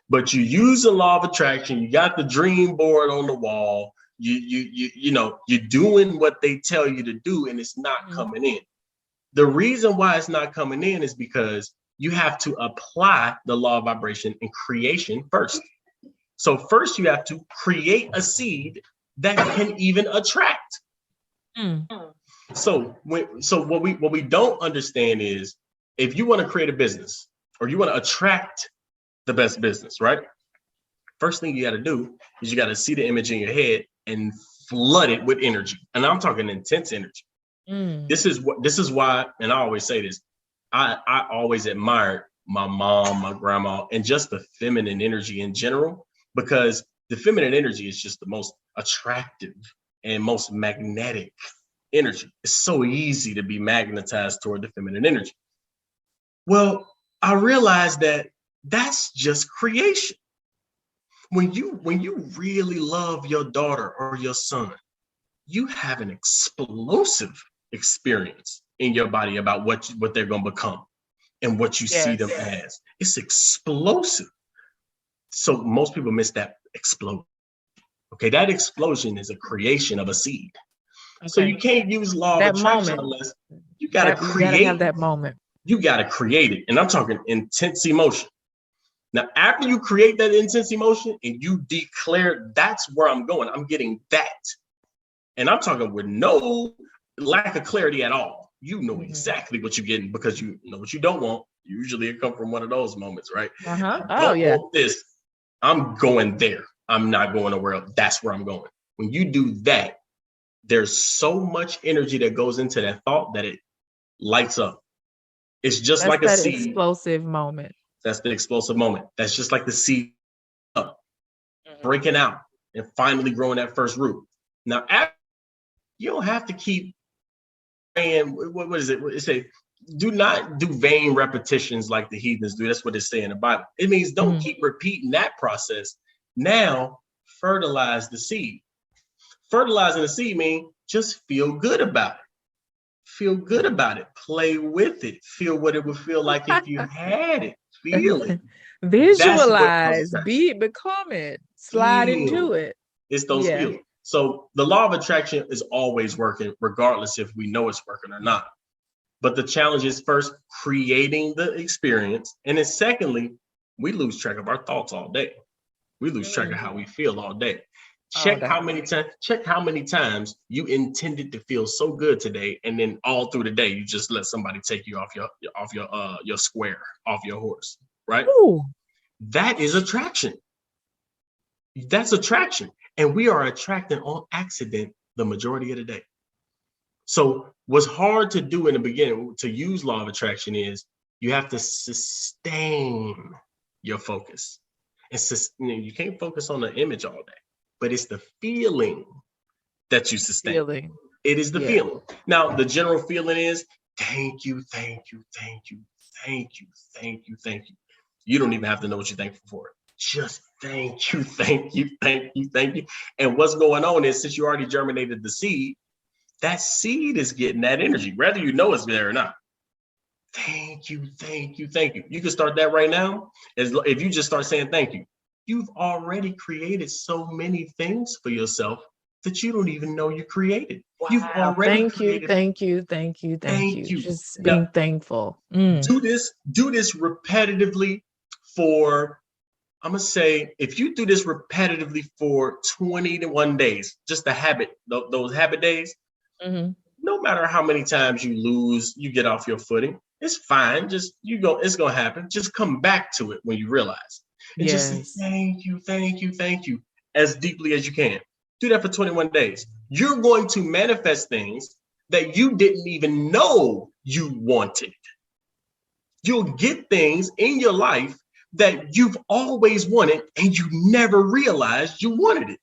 But you use the law of attraction, you got the dream board on the wall, you're doing what they tell you to do, and it's not Mhm. coming in. The reason why it's not coming in is because you have to apply the law of vibration and creation first. So first you have to create a seed that can even attract. Mm. So what we don't understand is if you want to create a business or you want to attract the best business, right? First thing you got to do is you got to see the image in your head and flood it with energy. And I'm talking intense energy. This is why, and I always say this, I always admired my mom, my grandma, and just the feminine energy in general, because the feminine energy is just the most attractive and most magnetic energy. It's so easy to be magnetized toward the feminine energy. Well, I realized that that's just creation. When you really love your daughter or your son, you have an explosive experience in your body about what they're going to become and what you see them as. It's explosive. So most people miss that explosion. Okay, that explosion is a creation of a seed. Okay. So you can't use law of attraction unless you got to create. You got to have that moment. You got to create it. And I'm talking intense emotion. Now, after you create that intense emotion and you declare that's where I'm going, I'm getting that. And I'm talking with no lack of clarity at all. You know exactly what you're getting because you know what you don't want. Usually it comes from one of those moments, right? Oh, yeah. Want this. I'm going there. I'm not going nowhere else. That's where I'm going. When you do that, there's so much energy that goes into that thought that it lights up. It's just like a seed. That's that explosive moment. That's the explosive moment. That's just like the seed up, breaking out and finally growing that first root. Now, you don't have to keep saying, what is it? It say, do not do vain repetitions like the heathens do. That's what it say in the Bible. It means don't keep repeating that process. Now, fertilize the seed. Fertilizing the seed means just feel good about it. Feel good about it. Play with it. Feel what it would feel like if you had it. Feel it. Visualize, become it, slide into it. It's those feelings. So the law of attraction is always working, regardless if we know it's working or not. But the challenge is first creating the experience. And then secondly, we lose track of our thoughts all day. We lose track of how we feel all day. Check how many times you intended to feel so good today, and then all through the day you just let somebody take you off your square, off your horse, right? Ooh. That is attraction. That's attraction, and we are attracting on accident the majority of the day. So what's hard to do in the beginning to use law of attraction is you have to sustain your focus, and you can't focus on the image all day. But it's the feeling that you sustain. It is the feeling. Now, the general feeling is, thank you, thank you, thank you, thank you, thank you, thank you. You don't even have to know what you're thankful for. Just thank you, thank you, thank you, thank you. And what's going on is, since you already germinated the seed, that seed is getting that energy, whether you know it's there or not. Thank you, thank you, thank you. You can start that right now. If you just start saying thank you. You've already created so many things for yourself that you don't even know you created. Wow. You've already thank you. Just being thankful. Do this repetitively for, I'm gonna say, if you do this repetitively for 21 days, just the habit, those habit days, no matter how many times you get off your footing, it's fine. It's gonna happen. Just come back to it when you realize. And just say, thank you, thank you, thank you, as deeply as you can. Do that for 21 days. You're going to manifest things that you didn't even know you wanted. You'll get things in your life that you've always wanted and you never realized you wanted it.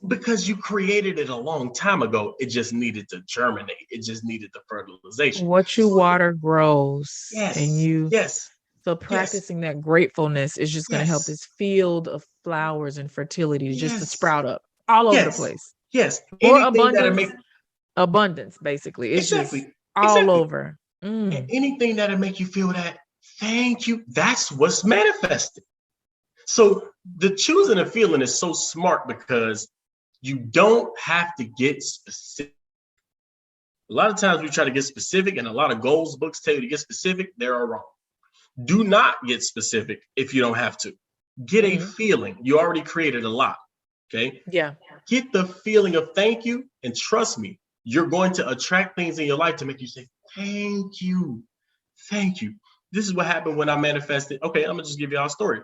Because you created it a long time ago. It just needed to germinate. It just needed the fertilization. What you water grows. Yes. So practicing that gratefulness is just going to help this field of flowers and fertility just to sprout up all over the place. Yes. Or abundance, basically. It's just all over. And anything that'll make you feel that, thank you, that's what's manifested. So the choosing a feeling is so smart because you don't have to get specific. A lot of times we try to get specific, and a lot of goals books tell you to get specific. They're wrong. Do not get specific if you don't have to. Get a feeling. You already created a lot. Okay? Yeah. Get the feeling of thank you, and trust me, you're going to attract things in your life to make you say, thank you. Thank you. This is what happened when I manifested. Okay, I'm gonna just give y'all a story.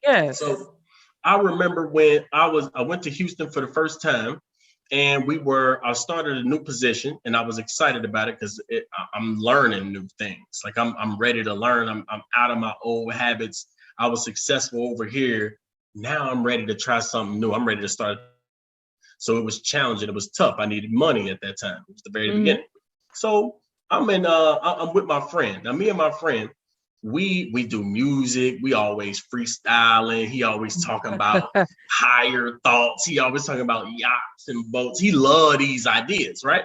Yes. So I remember when I went to Houston for the first time, and I started a new position, and I was excited about it because I'm learning new things. Like I'm ready to learn. I'm out of my old habits. I was successful over here. Now I'm ready to try something new. I'm ready to start. So it was challenging. It was tough. I needed money at that time. It was the very beginning. So I'm with my friend. Now me and my friend, we do music. We always freestyling. He always talking about higher thoughts. He always talking about yachts and boats. He love these ideas, right?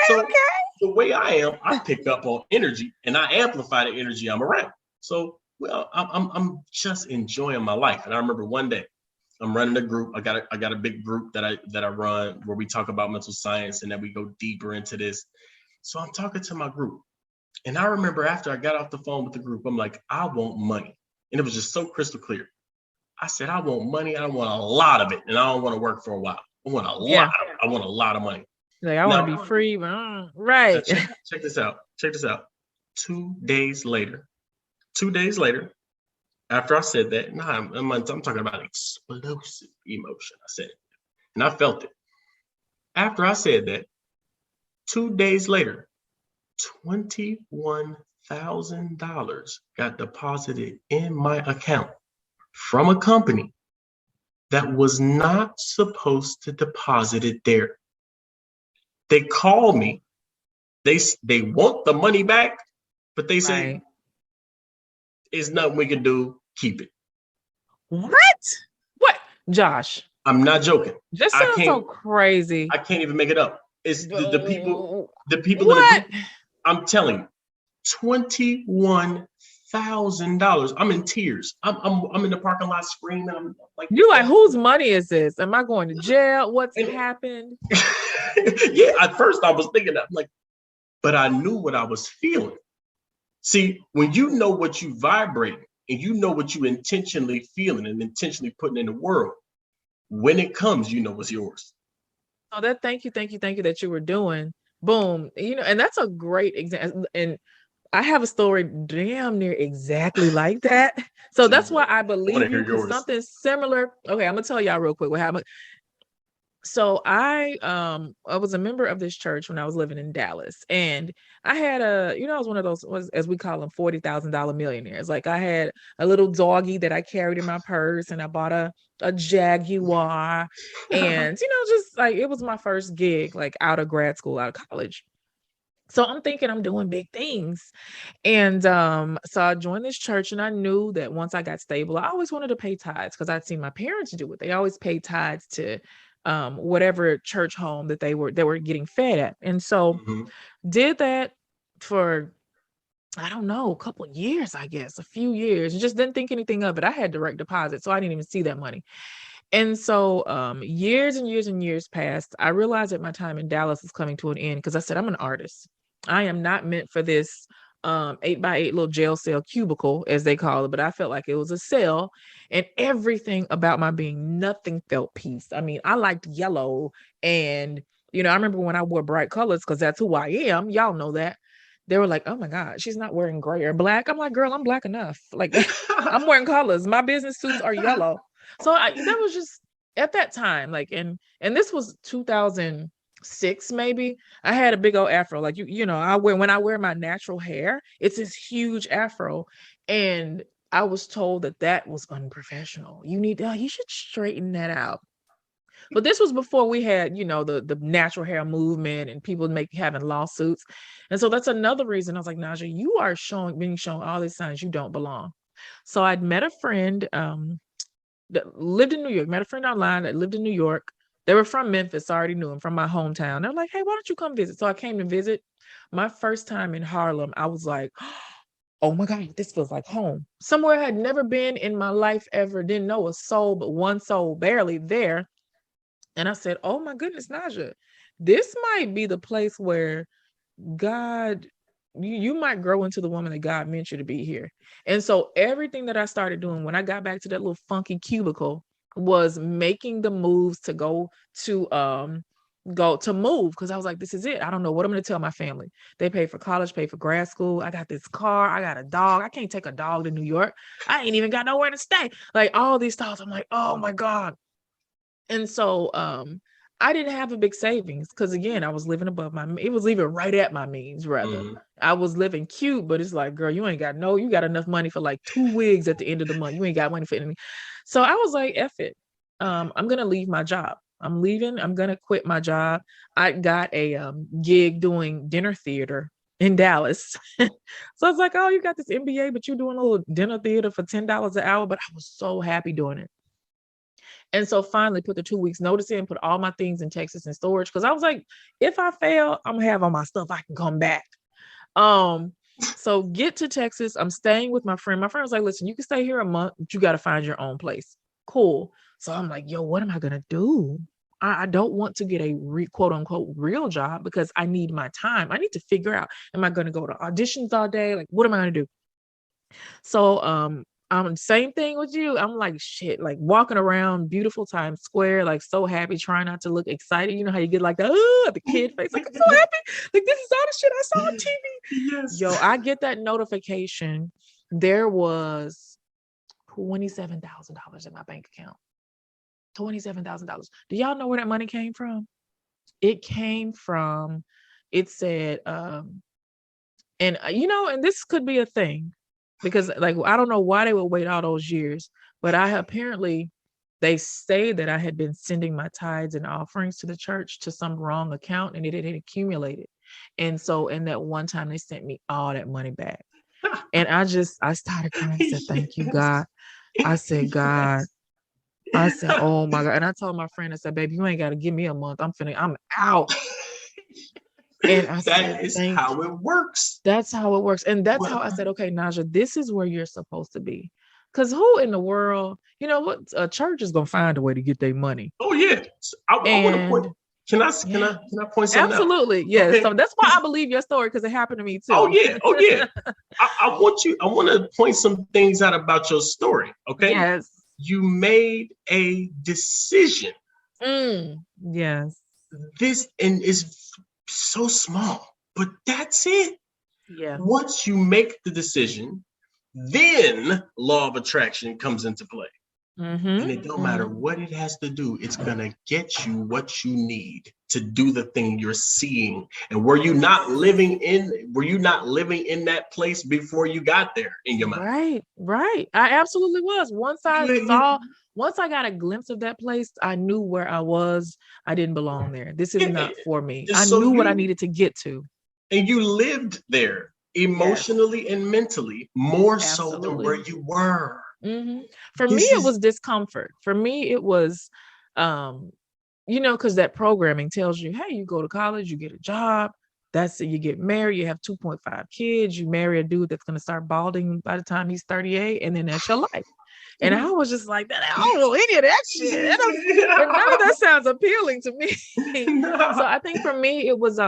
So Okay. the way I am, I pick up on energy and I amplify the energy I'm around. So I'm just enjoying my life. And I remember one day I'm running a group. I got a big group that I run where we talk about mental science and then we go deeper into this. So I'm talking to my group. And I remember after I got off the phone with the group, I'm like, I want money. And it was just so crystal clear. I said, I want money. I want a lot of it. And I don't want to work for a while. I want a lot. I want a lot of money. Like, I want to be free. Right. Check this out. Check this out. 2 days later, after I said that, I'm talking about explosive emotion. I said it. And I felt it. After I said that, 2 days later, $21,000 got deposited in my account from a company that was not supposed to deposit it there. They called me. They want the money back, but they say, there's nothing we can do. Keep it. What? Josh. I'm not joking. This sounds so crazy. I can't even make it up. It's the people in the group. I'm telling you, $21,000. I'm in tears. I'm in the parking lot screaming. I'm like, you like, whose money is this? Am I going to jail? What's happened? Yeah, at first I was thinking that. I'm like, but I knew what I was feeling. See, when you know what you vibrate and you know what you intentionally feeling and intentionally putting in the world, when it comes, you know it's yours. Oh, thank you that you were doing. Boom. And that's a great example. And I have a story damn near exactly like that. So that's why I believe you, because something similar. Okay, I'm gonna tell y'all real quick what happened. So I was a member of this church when I was living in Dallas, and I had I was one of those, as we call them, $40,000 millionaires. Like, I had a little doggy that I carried in my purse, and I bought a Jaguar, and just like, it was my first gig, like out of grad school, out of college. So I'm thinking I'm doing big things. And so I joined this church, and I knew that once I got stable, I always wanted to pay tithes because I'd seen my parents do it. They always paid tithes to whatever church home that they were getting fed at. And so did that for, I don't know, a couple of years, I guess, a few years, and just didn't think anything of it. I had direct deposit, so I didn't even see that money. And so years and years and years passed. I realized that my time in Dallas is coming to an end because I said, I'm an artist. I am not meant for this 8x8 little jail cell cubicle, as they call it, but I felt like it was a cell, and everything about my being, nothing felt peace. I mean, I liked yellow, and I remember when I wore bright colors because that's who I am. Y'all know that. They were like, oh my God, she's not wearing gray or black. I'm like, girl, I'm black enough. Like, I'm wearing colors. My business suits are yellow. So that was just at that time, like, and this was 2006, maybe. I had a big old afro, like, when I wear my natural hair, it's this huge afro, and I was told that was unprofessional. You should straighten that out. But this was before we had, the natural hair movement and people having lawsuits. And so that's another reason I was like, Naja, you are being shown all these signs you don't belong. So I'd met a friend that lived in New York, met a friend online that lived in New York. They were from Memphis. I already knew them from my hometown. They're like, hey, why don't you come visit? So I came to visit. My first time in Harlem, I was like, oh my God, this feels like home. Somewhere I had never been in my life ever, didn't know a soul, but one soul barely there. And I said, oh my goodness, Naja, this might be the place where God, you might grow into the woman that God meant you to be here. And so everything that I started doing when I got back to that little funky cubicle was making the moves to go to go to move because I was like, this is it. I don't know what I'm going to tell my family. They pay for college, pay for grad school. I got this car. I got a dog. I can't take a dog to New York. I ain't even got nowhere to stay. Like all these thoughts. I'm like, oh my God. And so I didn't have a big savings because again, I was living above it was even right at my means rather. I was living cute, but it's like, girl, you got enough money for like 2 wigs at the end of the month. You ain't got money for anything. So I was like, F it. I'm going to leave my job. I'm leaving. I'm going to quit my job. I got a gig doing dinner theater in Dallas. So I was like, oh, you got this MBA, but you're doing a little dinner theater for $10 an hour. But I was so happy doing it. And so finally put the 2 weeks notice in, put all my things in Texas in storage. Cause I was like, if I fail, I'm gonna have all my stuff. I can come back. So get to Texas. I'm staying with my friend. My friend was like, listen, you can stay here a month, but you got to find your own place. Cool. So I'm like, yo, what am I going to do? I don't want to get a quote unquote real job because I need my time. I need to figure out, am I going to go to auditions all day? Like, what am I going to do? So, same thing with you. I'm like, shit, like walking around beautiful Times Square, like so happy, trying not to look excited. You know how you get like the kid face, like I'm so happy. Like this is all the shit I saw on TV. Yes. Yo, I get that notification. There was $27,000 in my bank account. $27,000. Do y'all know where that money came from? It came from, it said, and this could be a thing. Because like, I don't know why they would wait all those years, but they say that I had been sending my tithes and offerings to the church to some wrong account and it had accumulated. And so in that one time they sent me all that money back. And I started crying. I said, thank you, God. I said, God. I said, oh my God. And I told my friend, I said, baby, you ain't got to give me a month. I'm out. And I said, that is how it works. That's how it works. And that's how I said, okay, Naja, this is where you're supposed to be. Because who in the world, you know what? A church is going to find a way to get their money. Oh, yeah. I want to point. Can I point something Absolutely. out? Yeah. Okay. So that's why I believe your story, because it happened to me too. Oh, yeah. I want to point some things out about your story. Okay. Yes. You made a decision. Yes. This and is so small, but that's it. Yeah. Once you make the decision, then law of attraction comes into play. And it don't matter what it has to do, it's gonna get you what you need to do the thing you're seeing. And were you not living in that place before you got there in your mind? Right. I absolutely was. Once I got a glimpse of that place, I knew where I was. I didn't belong there. This is not for me. I knew what I needed to get to. And you lived there emotionally and mentally more so than where you were. For me, it was discomfort. For me, it was, because that programming tells you, hey, you go to college, you get a job. That's it. You get married, you have 2.5 kids, you marry a dude that's going to start balding by the time he's 38, and then that's your life. And I was just like, I don't know any of that shit. But none of that sounds appealing to me. So I think for me, it was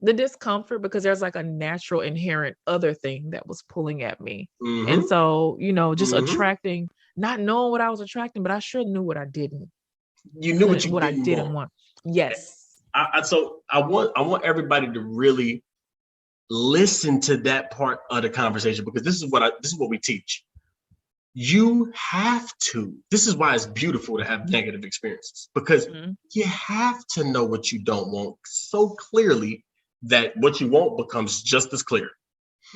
the discomfort, because there's like a natural inherent other thing that was pulling at me. And so, just attracting, not knowing what I was attracting, but I sure knew what I didn't. You knew what I didn't want. Yes. So I want everybody to really listen to that part of the conversation, because this is what we teach. You have to. This is why it's beautiful to have negative experiences, because you have to know what you don't want so clearly that what you want becomes just as clear.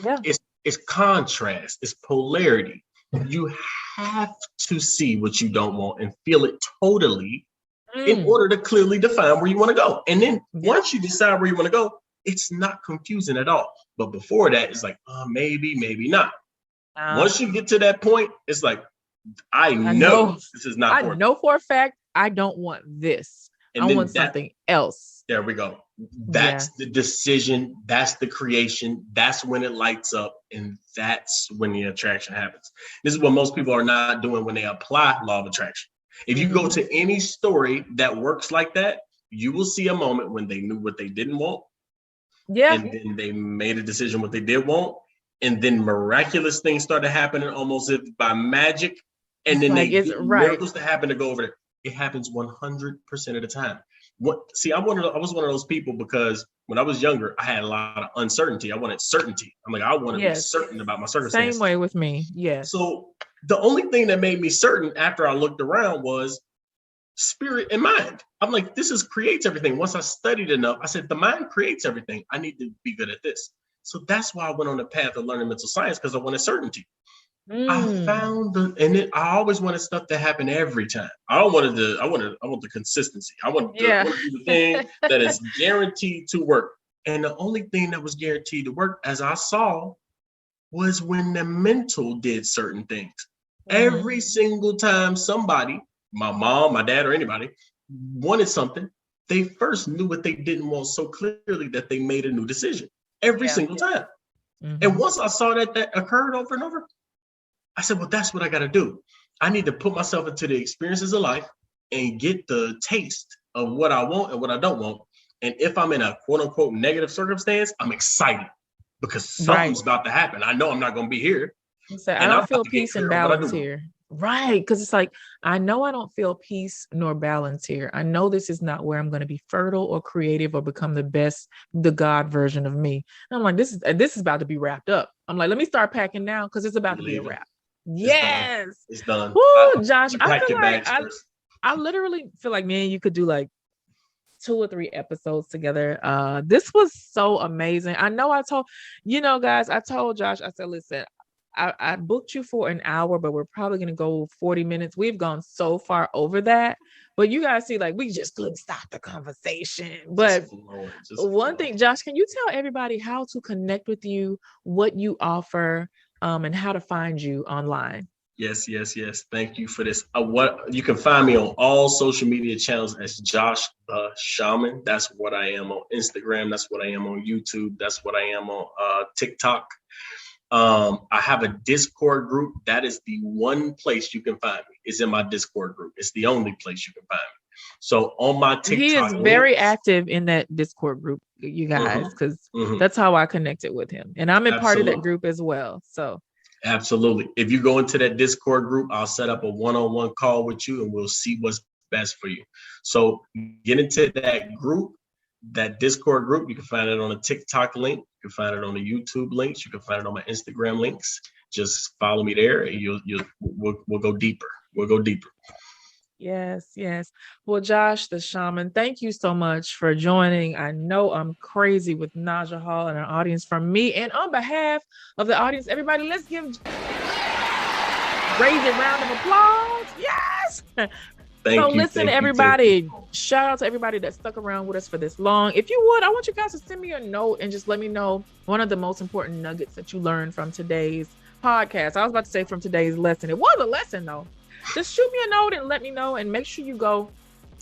Yeah. It's contrast, it's polarity. You have to see what you don't want and feel it totally in order to clearly define where you want to go. And then once you decide where you want to go, it's not confusing at all. But before that, it's like, maybe not. Once you get to that point, it's like, I know this is not. I know for a fact I don't want this. And I want something else. There we go. That's the decision. That's the creation. That's when it lights up. And that's when the attraction happens. This is what most people are not doing when they apply law of attraction. If you go to any story that works like that, you will see a moment when they knew what they didn't want. Yeah. And then they made a decision what they did want. And then miraculous things started happening almost as by magic. And then miracles that happen to go over there. It happens 100% of the time. I was one of those people because when I was younger, I had a lot of uncertainty. I wanted certainty. I'm like, I want to be certain about my circumstances. Same way with me. Yes. So the only thing that made me certain after I looked around was spirit and mind. I'm like, this creates everything. Once I studied enough, I said, the mind creates everything. I need to be good at this. So that's why I went on the path of learning mental science, because I wanted certainty. I found I always wanted stuff to happen every time. I want the consistency. I want to do the thing that is guaranteed to work. And the only thing that was guaranteed to work, as I saw, was when the mental did certain things. Every single time somebody, my mom, my dad, or anybody wanted something, they first knew what they didn't want so clearly that they made a new decision every single time. And once I saw that occurred over and over, I said, well, that's what I got to do. I need to put myself into the experiences of life and get the taste of what I want and what I don't want. And if I'm in a quote unquote negative circumstance, I'm excited because something's about to happen. I know I'm not going to be here. So I don't feel peace and balance here. Right. Because it's like, I know I don't feel peace nor balance here. I know this is not where I'm going to be fertile or creative or become the God version of me. And I'm like, this is about to be wrapped up. I'm like, let me start packing now because it's about to be a wrap. Yes. It's done. Woo, Josh, I literally feel like me and you could do like 2 or 3 episodes together. This was so amazing. I know guys, I told Josh, I said, listen, I booked you for an hour, but we're probably going to go 40 minutes. We've gone so far over that, but you guys see, like, we just couldn't stop the conversation. But one thing, Josh, can you tell everybody how to connect with you, what you offer, and how to find you online? Yes. Thank you for this. What you can find me on all social media channels as Josh the Shaman. That's what I am on Instagram. That's what I am on YouTube. That's what I am on TikTok. I have a Discord group. That is the one place you can find me. It's in my Discord group. It's the only place you can find me. So on my TikTok, he is very active in that Discord group, you guys, because that's how I connected with him, and I'm a part of that group as well. So absolutely, if you go into that Discord group, I'll set up a one-on-one call with you, and we'll see what's best for you. So get into that group. That Discord group, you can find it on a TikTok link. You can find it on the YouTube links. You can find it on my Instagram links. Just follow me there, and we'll go deeper. We'll go deeper. Yes. Well, Josh the Shaman, thank you so much for joining. I know I'm crazy with Naja Hall and our audience. From me and on behalf of the audience, everybody, let's give raise a round of applause. Yes. Thank you, listen, everybody, shout out to everybody that stuck around with us for this long. If you would, I want you guys to send me a note and just let me know one of the most important nuggets that you learned from today's podcast. I was about to say from today's lesson. It was a lesson, though. Just shoot me a note and let me know, and make sure you go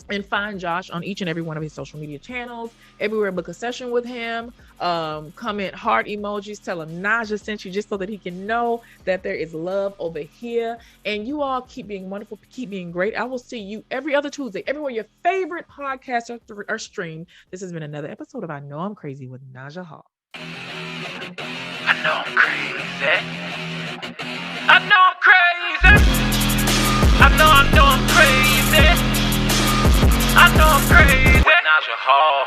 and find Josh on each and every one of his social media channels. Everywhere, book a session with him. Comment heart emojis. Tell him Naja sent you, just so that he can know that there is love over here. And you all keep being wonderful, keep being great. I will see you every other Tuesday, everywhere your favorite podcasts are streamed. This has been another episode of I Know I'm Crazy with Naja Hall. I know I'm crazy. I know I'm crazy. I know I'm crazy. I know I'm crazy. Naja Hall.